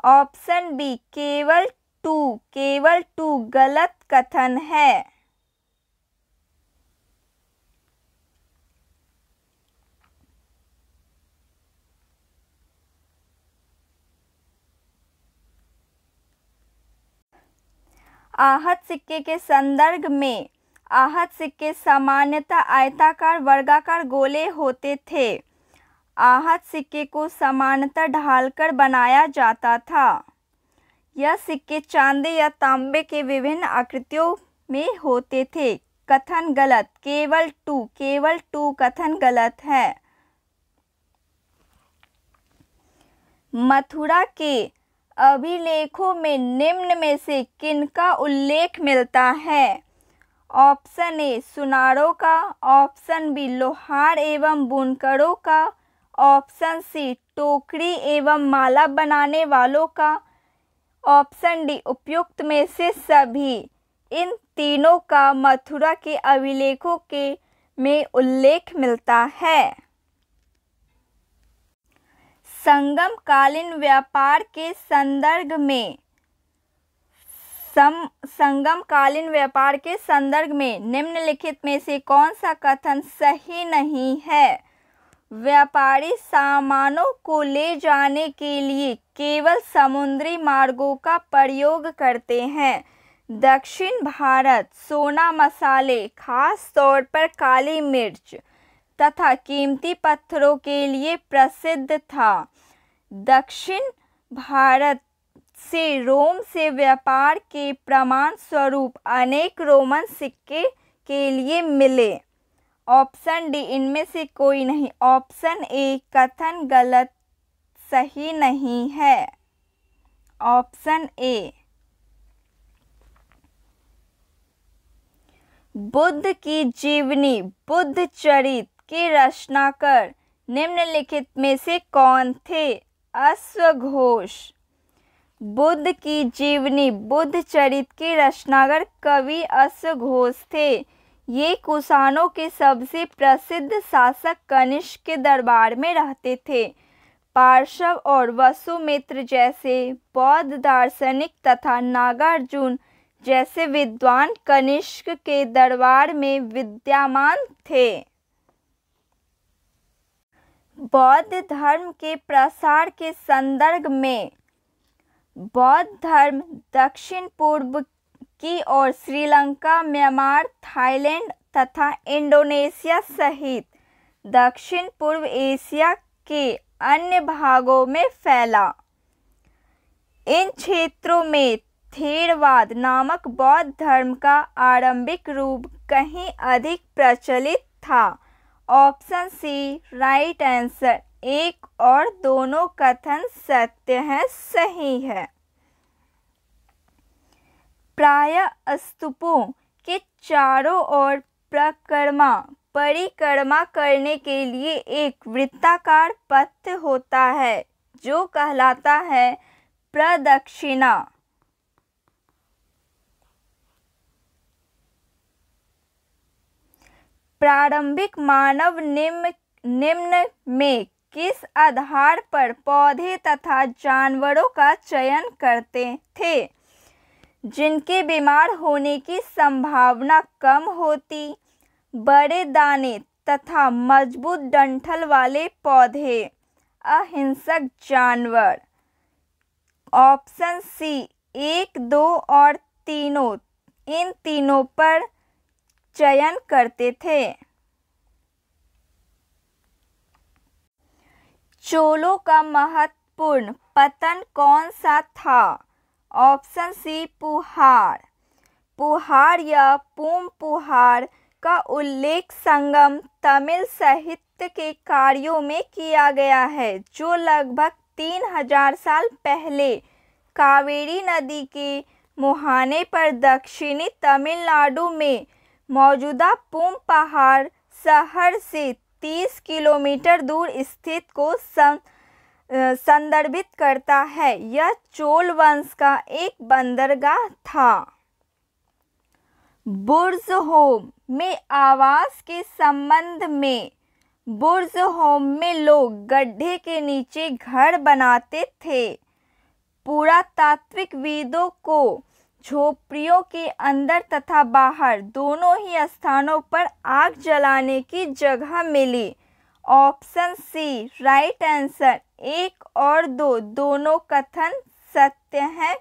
ऑप्शन बी केवल टू गलत कथन है। आहत सिक्के के संदर्भ में आहत सिक्के सामान्यतः आयताकार, वर्गाकार, गोले होते थे। आहत सिक्के को सामान्यतः ढालकर बनाया जाता था। यह सिक्के चांदी या तांबे के विभिन्न आकृतियों में होते थे। कथन गलत। केवल टू कथन गलत है। मथुरा के अभिलेखों में निम्न में से किनका उल्लेख मिलता है? ऑप्शन ए सुनारों का, ऑप्शन बी लोहार एवं बुनकरों का, ऑप्शन सी टोकरी एवं माला बनाने वालों का, ऑप्शन डी उपयुक्त में से सभी। इन तीनों का मथुरा के अभिलेखों में उल्लेख मिलता है। संगमकालीन व्यापार के संदर्भ में संगमकालीन व्यापार के संदर्भ में निम्नलिखित में से कौन सा कथन सही नहीं है? व्यापारी सामानों को ले जाने के लिए केवल समुद्री मार्गों का प्रयोग करते हैं। दक्षिण भारत सोना, मसाले, खास तौर पर काली मिर्च तथा कीमती पत्थरों के लिए प्रसिद्ध था। दक्षिण भारत से रोम से व्यापार के प्रमाण स्वरूप अनेक रोमन सिक्के के लिए मिले। ऑप्शन डी इनमें से कोई नहीं। ऑप्शन ए कथन गलत, सही नहीं है। Option A. बुद्ध की जीवनी, बुद्ध चरित के रचनाकार निम्नलिखित में से कौन थे? अश्वघोष। बुद्ध की जीवनी, बुद्ध चरित के रचनाकार कवि अश्वघोष थे। ये कुषाणों के सबसे प्रसिद्ध शासक कनिष्क के दरबार में रहते थे। पार्श्व और वसुमित्र जैसे बौद्ध दार्शनिक तथा नागार्जुन जैसे विद्वान कनिष्क के दरबार में विद्यमान थे। बौद्ध धर्म के प्रसार के संदर्भ में बौद्ध धर्म दक्षिण पूर्व की ओर श्रीलंका, म्यांमार, थाईलैंड तथा इंडोनेशिया सहित दक्षिण पूर्व एशिया के अन्य भागों में फैला। इन क्षेत्रों में थेरवाद नामक बौद्ध धर्म का आरंभिक रूप कहीं अधिक प्रचलित था। Option C right answer. 1 और दोनों कथन सत्य हैं, सही है। प्रायः स्तूपों के चारों ओर परिक्रमा करने के लिए एक वृत्ताकार पथ होता है जो कहलाता है प्रदक्षिणा। प्रारंभिक मानव निम्न में किस आधार पर पौधे तथा जानवरों का चयन करते थे जिनके बीमार होने की संभावना कम होती? बड़े दाने तथा मजबूत डंठल वाले पौधे, अहिंसक जानवर। ऑप्शन सी 1, 2 और तीनों, इन तीनों पर चयन करते थे। चोलों का महत्वपूर्ण पतन कौन सा था? ऑप्शन सी पुहार। पुहार या पूमपुहार का उल्लेख संगम तमिल साहित्य के कार्यों में किया गया है जो लगभग 3000 साल पहले कावेरी नदी के मुहाने पर दक्षिणी तमिलनाडु में मौजूदा पूमपहाड़ शहर से 30 किलोमीटर दूर स्थित को संदर्भित करता है। यह चोल वंश का एक बंदरगाह था। बुर्ज होम में आवास के संबंध में, बुर्ज होम में लोग गड्ढे के नीचे घर बनाते थे। पुरातात्विकविदों को झोपड़ियों के अंदर तथा बाहर दोनों ही स्थानों पर आग जलाने की जगह मिली। Option C right answer. 1 और 2 दोनों कथन सत्य हैं।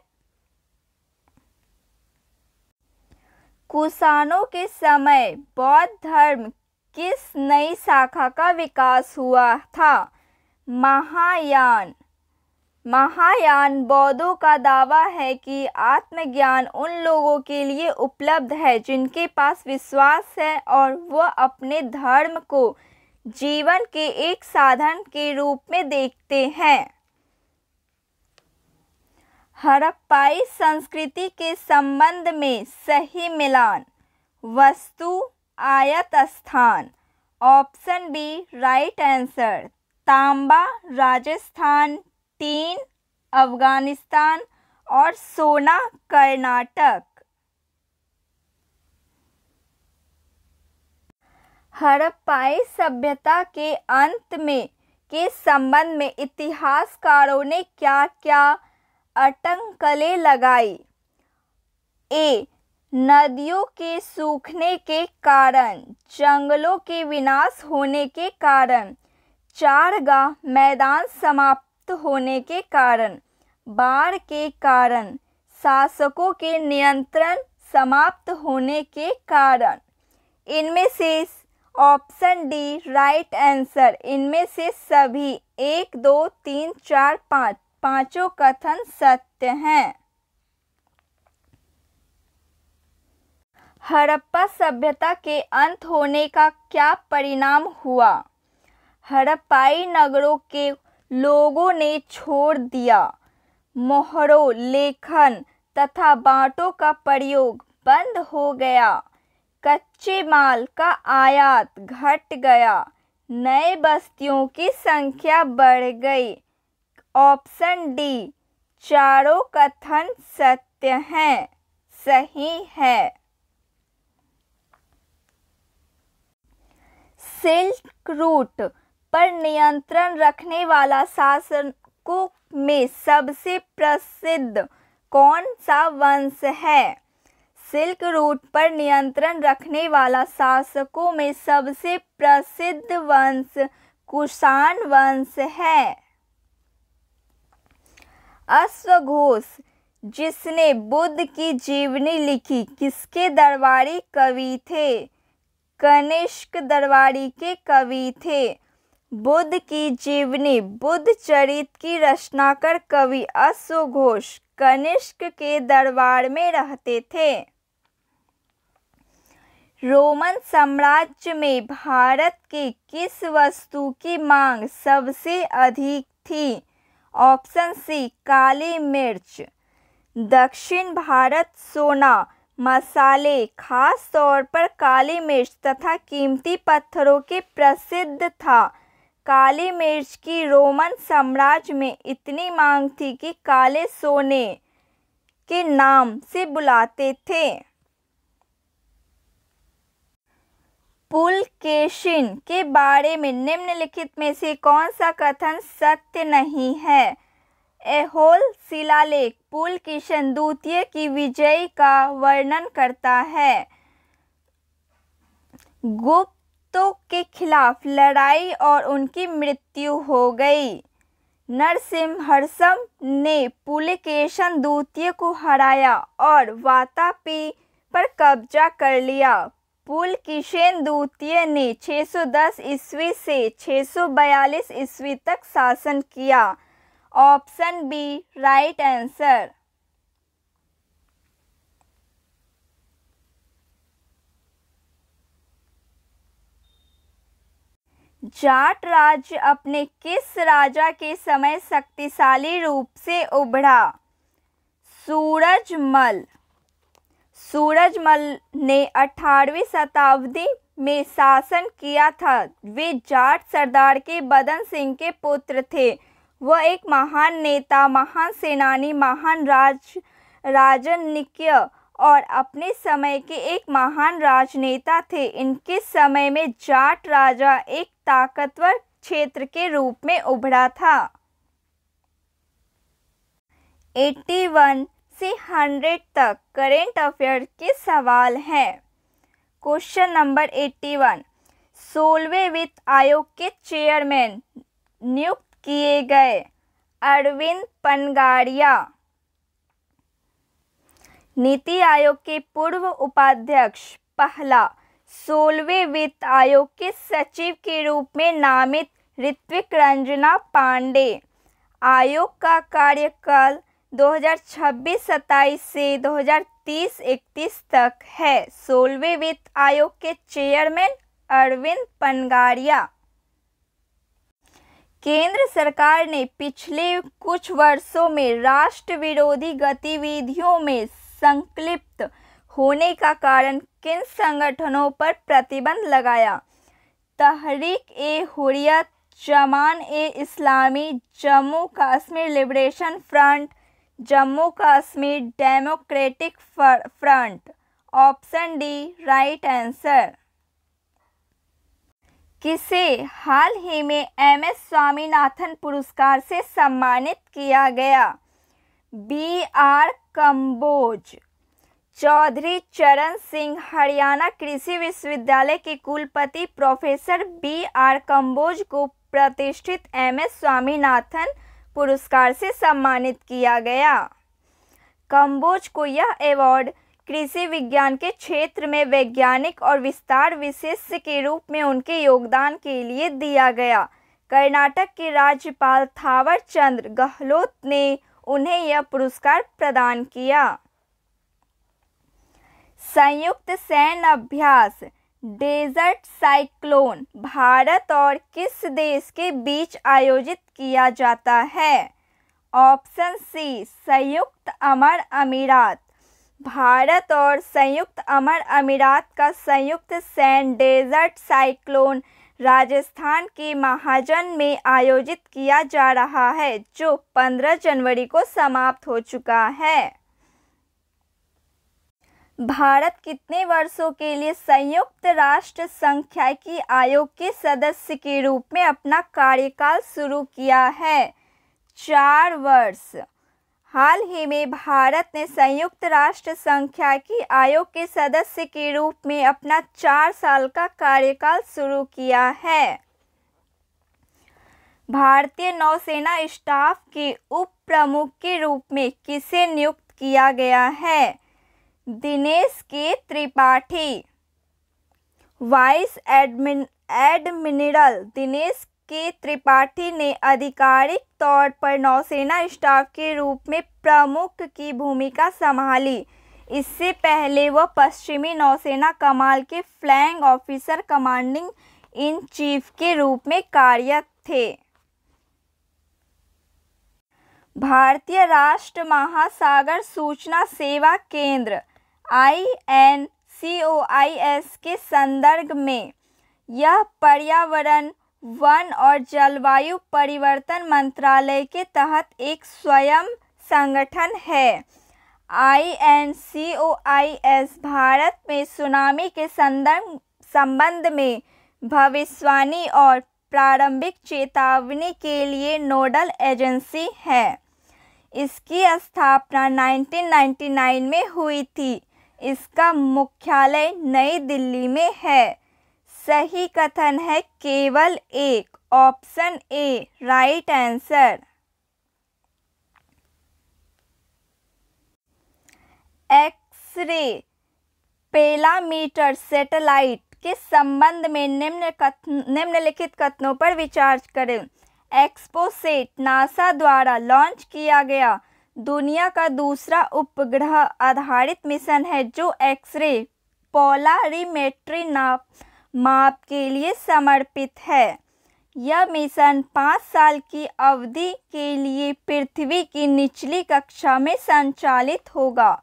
कुषाणों के समय बौद्ध धर्म किस नई शाखा का विकास हुआ था? महायान। महायान बौद्धों का दावा है कि आत्मज्ञान उन लोगों के लिए उपलब्ध है जिनके पास विश्वास है और वह अपने धर्म को जीवन के एक साधन के रूप में देखते हैं। हड़प्पाई संस्कृति के संबंध में सही मिलान। वस्तु, आयत स्थान। Option B right answer. तांबा राजस्थान, टीन अफगानिस्तान और सोना कर्नाटक। हड़प्पाई सभ्यता के अंत में के संबंध में इतिहासकारों ने क्या क्या अटकलें लगाई? ए. नदियों के सूखने के कारण, जंगलों के विनाश होने के कारण, चारगाह मैदान समाप्त होने के कारण, बाढ़ के कारण, शासकों के नियंत्रण समाप्त होने के कारण। इनमें से ऑप्शन डी राइट आंसर। इनमें से सभी 1, 2, 3, 4, 5 पांचों कथन सत्य हैं। हड़प्पा सभ्यता के अंत होने का क्या परिणाम हुआ? हड़प्पाई नगरों के लोगों ने छोड़ दिया। मोहरों, लेखन तथा बांटों का प्रयोग बंद हो गया। कच्चे माल का आयात घट गया। नए बस्तियों की संख्या बढ़ गई। ऑप्शन डी चारों कथन सत्य हैं, सही है। सिल्क रूट पर नियंत्रण रखने वाला शासकों में सबसे प्रसिद्ध कौन सा वंश है? सिल्क रूट पर नियंत्रण रखने वाला शासकों में सबसे प्रसिद्ध वंश कुषाण वंश है। अश्वघोष, जिसने बुद्ध की जीवनी लिखी, किसके दरबारी कवि थे? कनिष्क दरबारी के कवि थे। बुद्ध की जीवनी बुद्ध चरित की रचनाकार कवि अश्वघोष कनिष्क के दरबार में रहते थे। रोमन साम्राज्य में भारत के किस वस्तु की मांग सबसे अधिक थी? ऑप्शन सी काली मिर्च। दक्षिण भारत सोना, मसाले, खास तौर पर काली मिर्च तथा कीमती पत्थरों के प्रसिद्ध था। काली मिर्च की रोमन साम्राज्य में इतनी मांग थी कि काले सोने के नाम से बुलाते थे। पुलकेशिन के बारे में निम्नलिखित में से कौन सा कथन सत्य नहीं है? ऐहोल शिलालेख पुलकेशिन द्वितीय की विजय का वर्णन करता है। गुप्तों के खिलाफ लड़ाई और उनकी मृत्यु हो गई। नरसिम्हवर्मन ने पुलकेशिन द्वितीय को हराया और वातापी पर कब्जा कर लिया। पुलकेशिन द्वितीय ने 610 ईस्वी से 642 ईस्वी तक शासन किया। Option B right answer. Jat राज्य अपने किस राजा के समय शक्तिशाली रूप से उभरा? सूरजमल। सूरजमल ने 18वीं शताब्दी में शासन किया था। वे जाट सरदार के बदन सिंह के पुत्र थे। वह एक महान नेता, महान सेनानी, महान राजनीतिज्ञ और अपने समय के एक महान राजनेता थे। इनके समय में जाट राजा एक ताकतवर क्षेत्र के रूप में उभरा था। 81 से 100 तक करेंट अफेयर के सवाल हैं। क्वेश्चन नंबर 81, 16वें वित्त आयोग के चेयरमैन नियुक्त किए गए? अरविंद पनगाड़िया। नीति आयोग के पूर्व उपाध्यक्ष पहला 16वें वित्त आयोग के सचिव के रूप में नामित ऋत्विक रंजना पांडे। आयोग का कार्यकाल 2026-27 से 2030-31 तक है। 16वें वित्त आयोग के चेयरमैन अरविंद पनगाड़िया। केंद्र सरकार ने पिछले कुछ वर्षों में राष्ट्र विरोधी गतिविधियों में संलिप्त होने का कारण किन संगठनों पर प्रतिबंध लगाया? Tehreek e Hurriyat, Jamaat e Islami, Jammu Kashmir liberation front, Jammu Kashmir democratic front. Option D right answer. किसे हाल ही में एम.एस. स्वामीनाथन पुरस्कार से सम्मानित किया गया? बी.आर. कंबोज। चौधरी चरण सिंह हरियाणा कृषि विश्वविद्यालय के कुलपति प्रोफेसर बी.आर. कंबोज को प्रतिष्ठित एम.एस. स्वामीनाथन पुरस्कार से सम्मानित किया गया। कंबोज को यह अवार्ड कृषि विज्ञान के क्षेत्र में वैज्ञानिक और विस्तार विशेषज्ञ के रूप में उनके योगदान के लिए दिया गया। कर्नाटक के राज्यपाल थावर चंद गहलोत ने उन्हें यह पुरस्कार प्रदान किया। संयुक्त सैन्य अभ्यास डेजर्ट साइक्लोन भारत और किस देश के बीच आयोजित किया जाता है? ऑप्शन सी संयुक्त अरब अमीरात। भारत और संयुक्त अरब अमीरात का संयुक्त सैन्य डेजर्ट साइक्लोन राजस्थान के महाजन में आयोजित किया जा रहा है, जो 15 जनवरी को समाप्त हो चुका है। भारत कितने वर्षों के लिए संयुक्त राष्ट्र सांख्यिकी आयोग के सदस्य के रूप में अपना कार्यकाल शुरू किया है? 4 वर्ष। हाल ही में भारत ने संयुक्त राष्ट्र सांख्यिकी आयोग के सदस्य के रूप में अपना 4 साल का कार्यकाल शुरू किया है। भारतीय नौसेना स्टाफ के उप प्रमुख के रूप में किसे नियुक्त किया गया है? दिनेश के त्रिपाठी। वाइस एडमिरल दिनेश के त्रिपाठी ने आधिकारिक तौर पर नौसेना स्टाफ के रूप में प्रमुख की भूमिका संभाली। इससे पहले वह पश्चिमी नौसेना कमान के flag officer commanding in chief के रूप में कार्यरत थे। भारतीय राष्ट्र महासागर सूचना सेवा केंद्र INCOIS के संदर्भ में यह पर्यावरण, वन और जलवायु परिवर्तन मंत्रालय के तहत एक स्वयं संगठन है। INCOIS भारत में सुनामी के संबंध में भविष्यवाणी और प्रारंभिक चेतावनी के लिए नोडल एजेंसी है। इसकी स्थापना 1999 में हुई थी। इसका मुख्यालय नई दिल्ली में है। सही कथन है केवल एक, option A right answer. X ray polarimeter satellite के संबंध में निम्नलिखित कथनों पर विचार करें। एक्सपोसैट नासा द्वारा लॉन्च किया गया दुनिया का दूसरा उपग्रह आधारित मिशन है जो एक्स-रे पोलरिमेट्री माप के लिए समर्पित है। यह मिशन 5 साल की अवधि के लिए पृथ्वी की निचली कक्षा में संचालित होगा।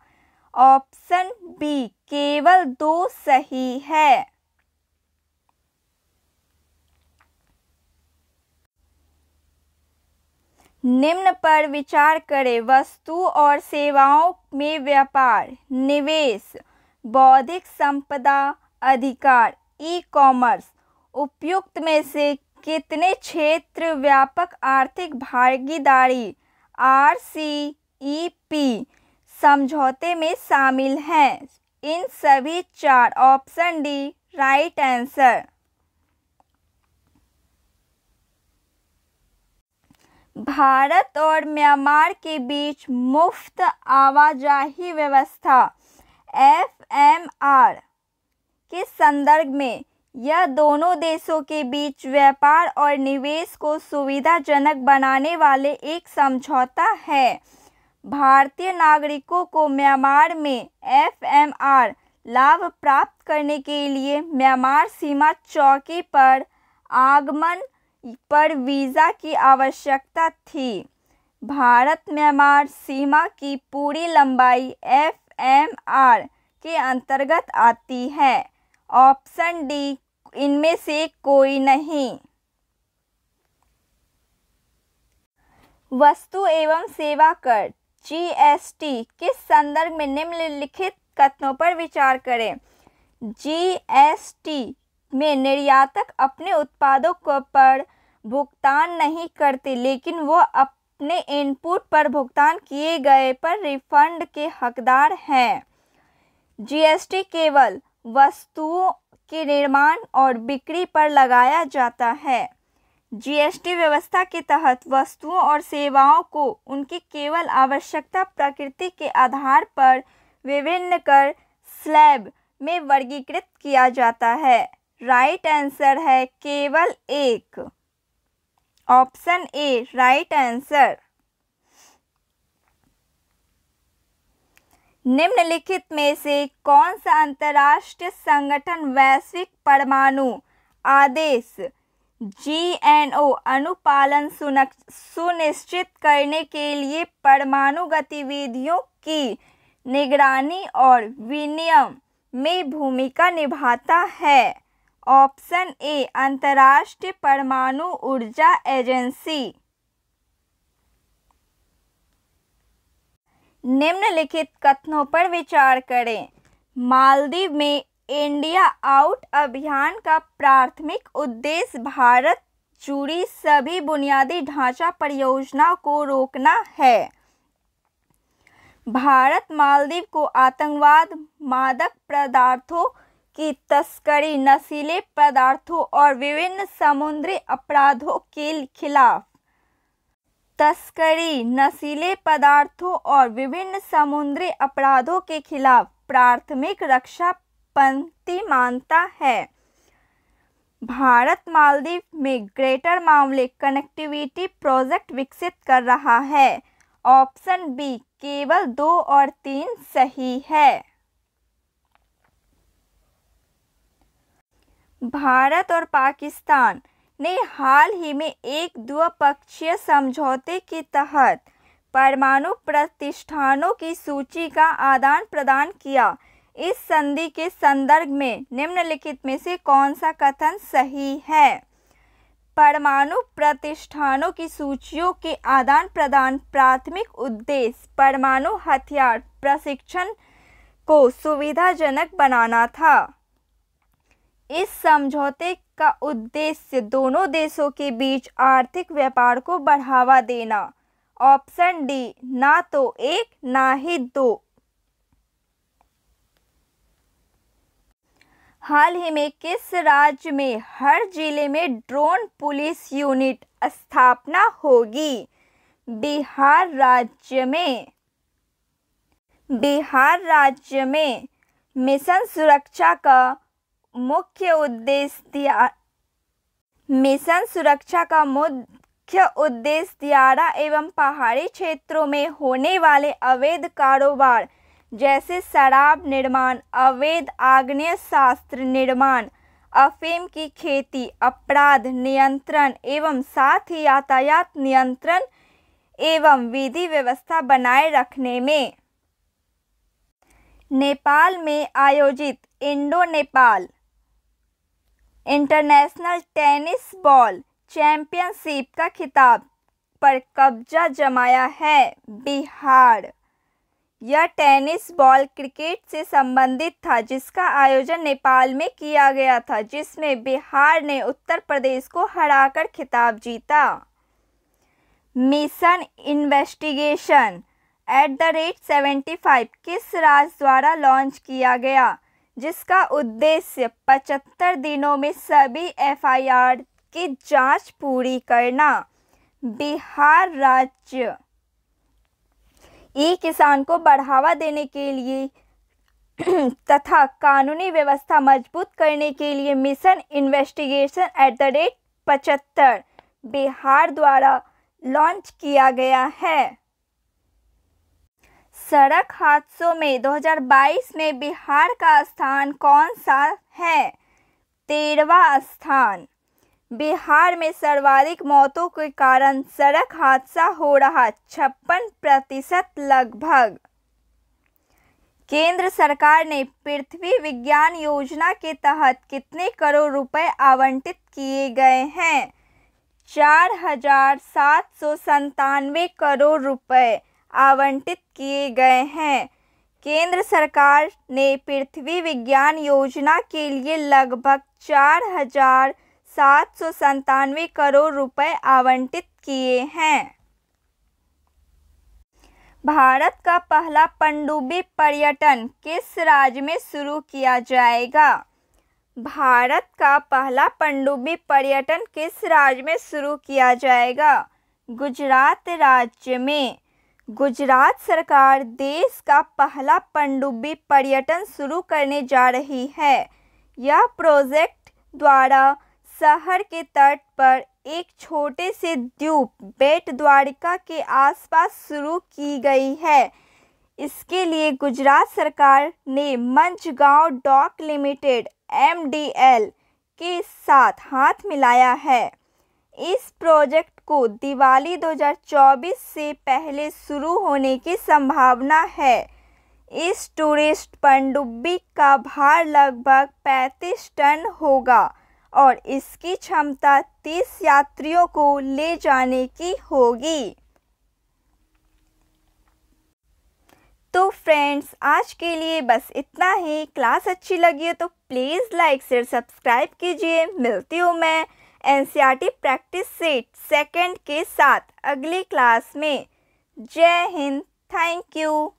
ऑप्शन बी केवल 2 सही है। निम्न पर विचार करें। वस्तु और सेवाओं में व्यापार, निवेश, बौद्धिक संपदा अधिकार, ई-कॉमर्स। उपयुक्त में से कितने क्षेत्र व्यापक आर्थिक भागीदारी RCEP समझौते में शामिल हैं? इन सभी 4। Option D right answer. Bharat और म्यांमार के बीच मुफ्त आवाजाही व्यवस्था FMR के संदर्भ में यह दोनों देशों के बीच व्यापार और निवेश को सुविधाजनक बनाने वाले एक समझौता है। भारतीय नागरिकों को म्यांमार में FMR लाभ प्राप्त करने के लिए म्यांमार सीमा चौकी पर आगमन पर वीज़ा की आवश्यकता थी। भारत म्यांमार सीमा की पूरी लंबाई FMR के अंतर्गत आती है। ऑप्शन डी इनमें से कोई नहीं। वस्तु एवं सेवा कर GST के संदर्भ में निम्नलिखित कथनों पर विचार करें। GST में निर्यातक अपने उत्पादों पर भुगतान नहीं करते, लेकिन वह अपने इनपुट पर भुगतान किए गए पर रिफंड के हकदार हैं। GST केवल वस्तुओं के निर्माण और बिक्री पर लगाया जाता है। GST व्यवस्था के तहत वस्तुओं और सेवाओं को उनकी केवल आवश्यकता प्रकृति के आधार पर विभिन्न कर स्लैब में वर्गीकृत किया जाता है। राइट आंसर है केवल एक, ऑप्शन ए राइट आंसर। निम्नलिखित में से कौन सा अंतर्राष्ट्रीय संगठन वैश्विक परमाणु आदेश GNO अनुपालन सुनिश्चित करने के लिए परमाणु गतिविधियों की निगरानी और विनियमन में भूमिका निभाता है? ऑप्शन ए अंतर्राष्ट्रीय परमाणु ऊर्जा एजेंसी। निम्नलिखित कथनों पर विचार करें। मालदीव में इंडिया आउट अभियान का प्राथमिक उद्देश्य भारत जुड़ी सभी बुनियादी ढांचा परियोजनाओं को रोकना है। भारत मालदीव को आतंकवाद, मादक पदार्थों की तस्करी, नशीले पदार्थों और विभिन्न समुद्री अपराधों के खिलाफ प्राथमिक रक्षा पंक्ति मानता है। भारत मालदीव में ग्रेटर मामले कनेक्टिविटी प्रोजेक्ट विकसित कर रहा है। ऑप्शन बी केवल 2 और 3 सही है। भारत और पाकिस्तान ने हाल ही में एक द्विपक्षीय समझौते के तहत परमाणु प्रतिष्ठानों की सूची का आदान प्रदान किया। इस संधि के संदर्भ में निम्नलिखित में से कौन सा कथन सही है? परमाणु प्रतिष्ठानों की सूचियों के आदान प्रदान प्राथमिक उद्देश्य परमाणु हथियार प्रशिक्षण को सुविधाजनक बनाना था। इस समझौते का उद्देश्य दोनों देशों के बीच आर्थिक व्यापार को बढ़ावा देना। ऑप्शन डी ना तो 1 ना ही 2। हाल ही में किस राज्य में हर जिले में ड्रोन पुलिस यूनिट स्थापना होगी? बिहार राज्य में। बिहार राज्य में मिशन सुरक्षा का मुख्य उद्देश्य दियारा एवं पहाड़ी क्षेत्रों में होने वाले अवैध कारोबार जैसे शराब निर्माण, अवैध आग्नेयास्त्र निर्माण, अफीम की खेती, अपराध नियंत्रण एवं साथ ही यातायात नियंत्रण एवं विधि व्यवस्था बनाए रखने में। नेपाल में आयोजित Indo-Nepal international tennis ball championship का खिताब पर कब्जा जमाया है बिहार। यह टेनिस बॉल क्रिकेट से संबंधित था जिसका आयोजन नेपाल में किया गया था, जिसमें बिहार ने उत्तर प्रदेश को हराकर खिताब जीता। मिशन इन्वेस्टिगेशन @75 किस राज्य द्वारा लॉन्च किया गया, जिसका उद्देश्य 75 दिनों में सभी FIR की जांच पूरी करना? बिहार राज्य। किसान को बढ़ावा देने के लिए तथा कानूनी व्यवस्था मजबूत करने के लिए मिशन इन्वेस्टिगेशन @75 बिहार द्वारा लॉन्च किया गया है। सड़क हादसों में 2022 में बिहार का स्थान कौन सा है? 13वां स्थान। बिहार में सर्वाधिक मौतों के कारण सड़क हादसा हो रहा 56% लगभग। केंद्र सरकार ने पृथ्वी विज्ञान योजना के तहत कितने करोड़ रुपए आवंटित किए गए हैं? 4,797 करोड़ रुपए आवंटित किए गए हैं। केंद्र सरकार ने पृथ्वी विज्ञान योजना के लिए लगभग 4,797 करोड़ रुपए आवंटित किए हैं। भारत का पहला पनडुब्बी पर्यटन किस राज्य में शुरू किया जाएगा? भारत का पहला पनडुब्बी पर्यटन किस राज्य में शुरू किया जाएगा? गुजरात राज्य में। गुजरात सरकार देश का पहला पनडुब्बी पर्यटन शुरू करने जा रही है। यह प्रोजेक्ट द्वारा शहर के तट पर एक छोटे से द्वीप बेट द्वारिका के आसपास शुरू की गई है। इसके लिए गुजरात सरकार ने मंझगांव डॉक लिमिटेड MDL के साथ हाथ मिलाया है। इस प्रोजेक्ट को दिवाली 2024 से पहले शुरू होने की संभावना है। इस टूरिस्ट पनडुब्बी का भार लगभग 35 टन होगा और इसकी क्षमता 30 यात्रियों को ले जाने की होगी। तो फ्रेंड्स आज के लिए बस इतना ही। क्लास अच्छी लगी हो तो प्लीज़ लाइक शेयर सब्सक्राइब कीजिए। मिलती हूँ मैं एनसीईआरटी प्रैक्टिस सेट सेकंड के साथ अगली क्लास में। जय हिंद, थैंक यू।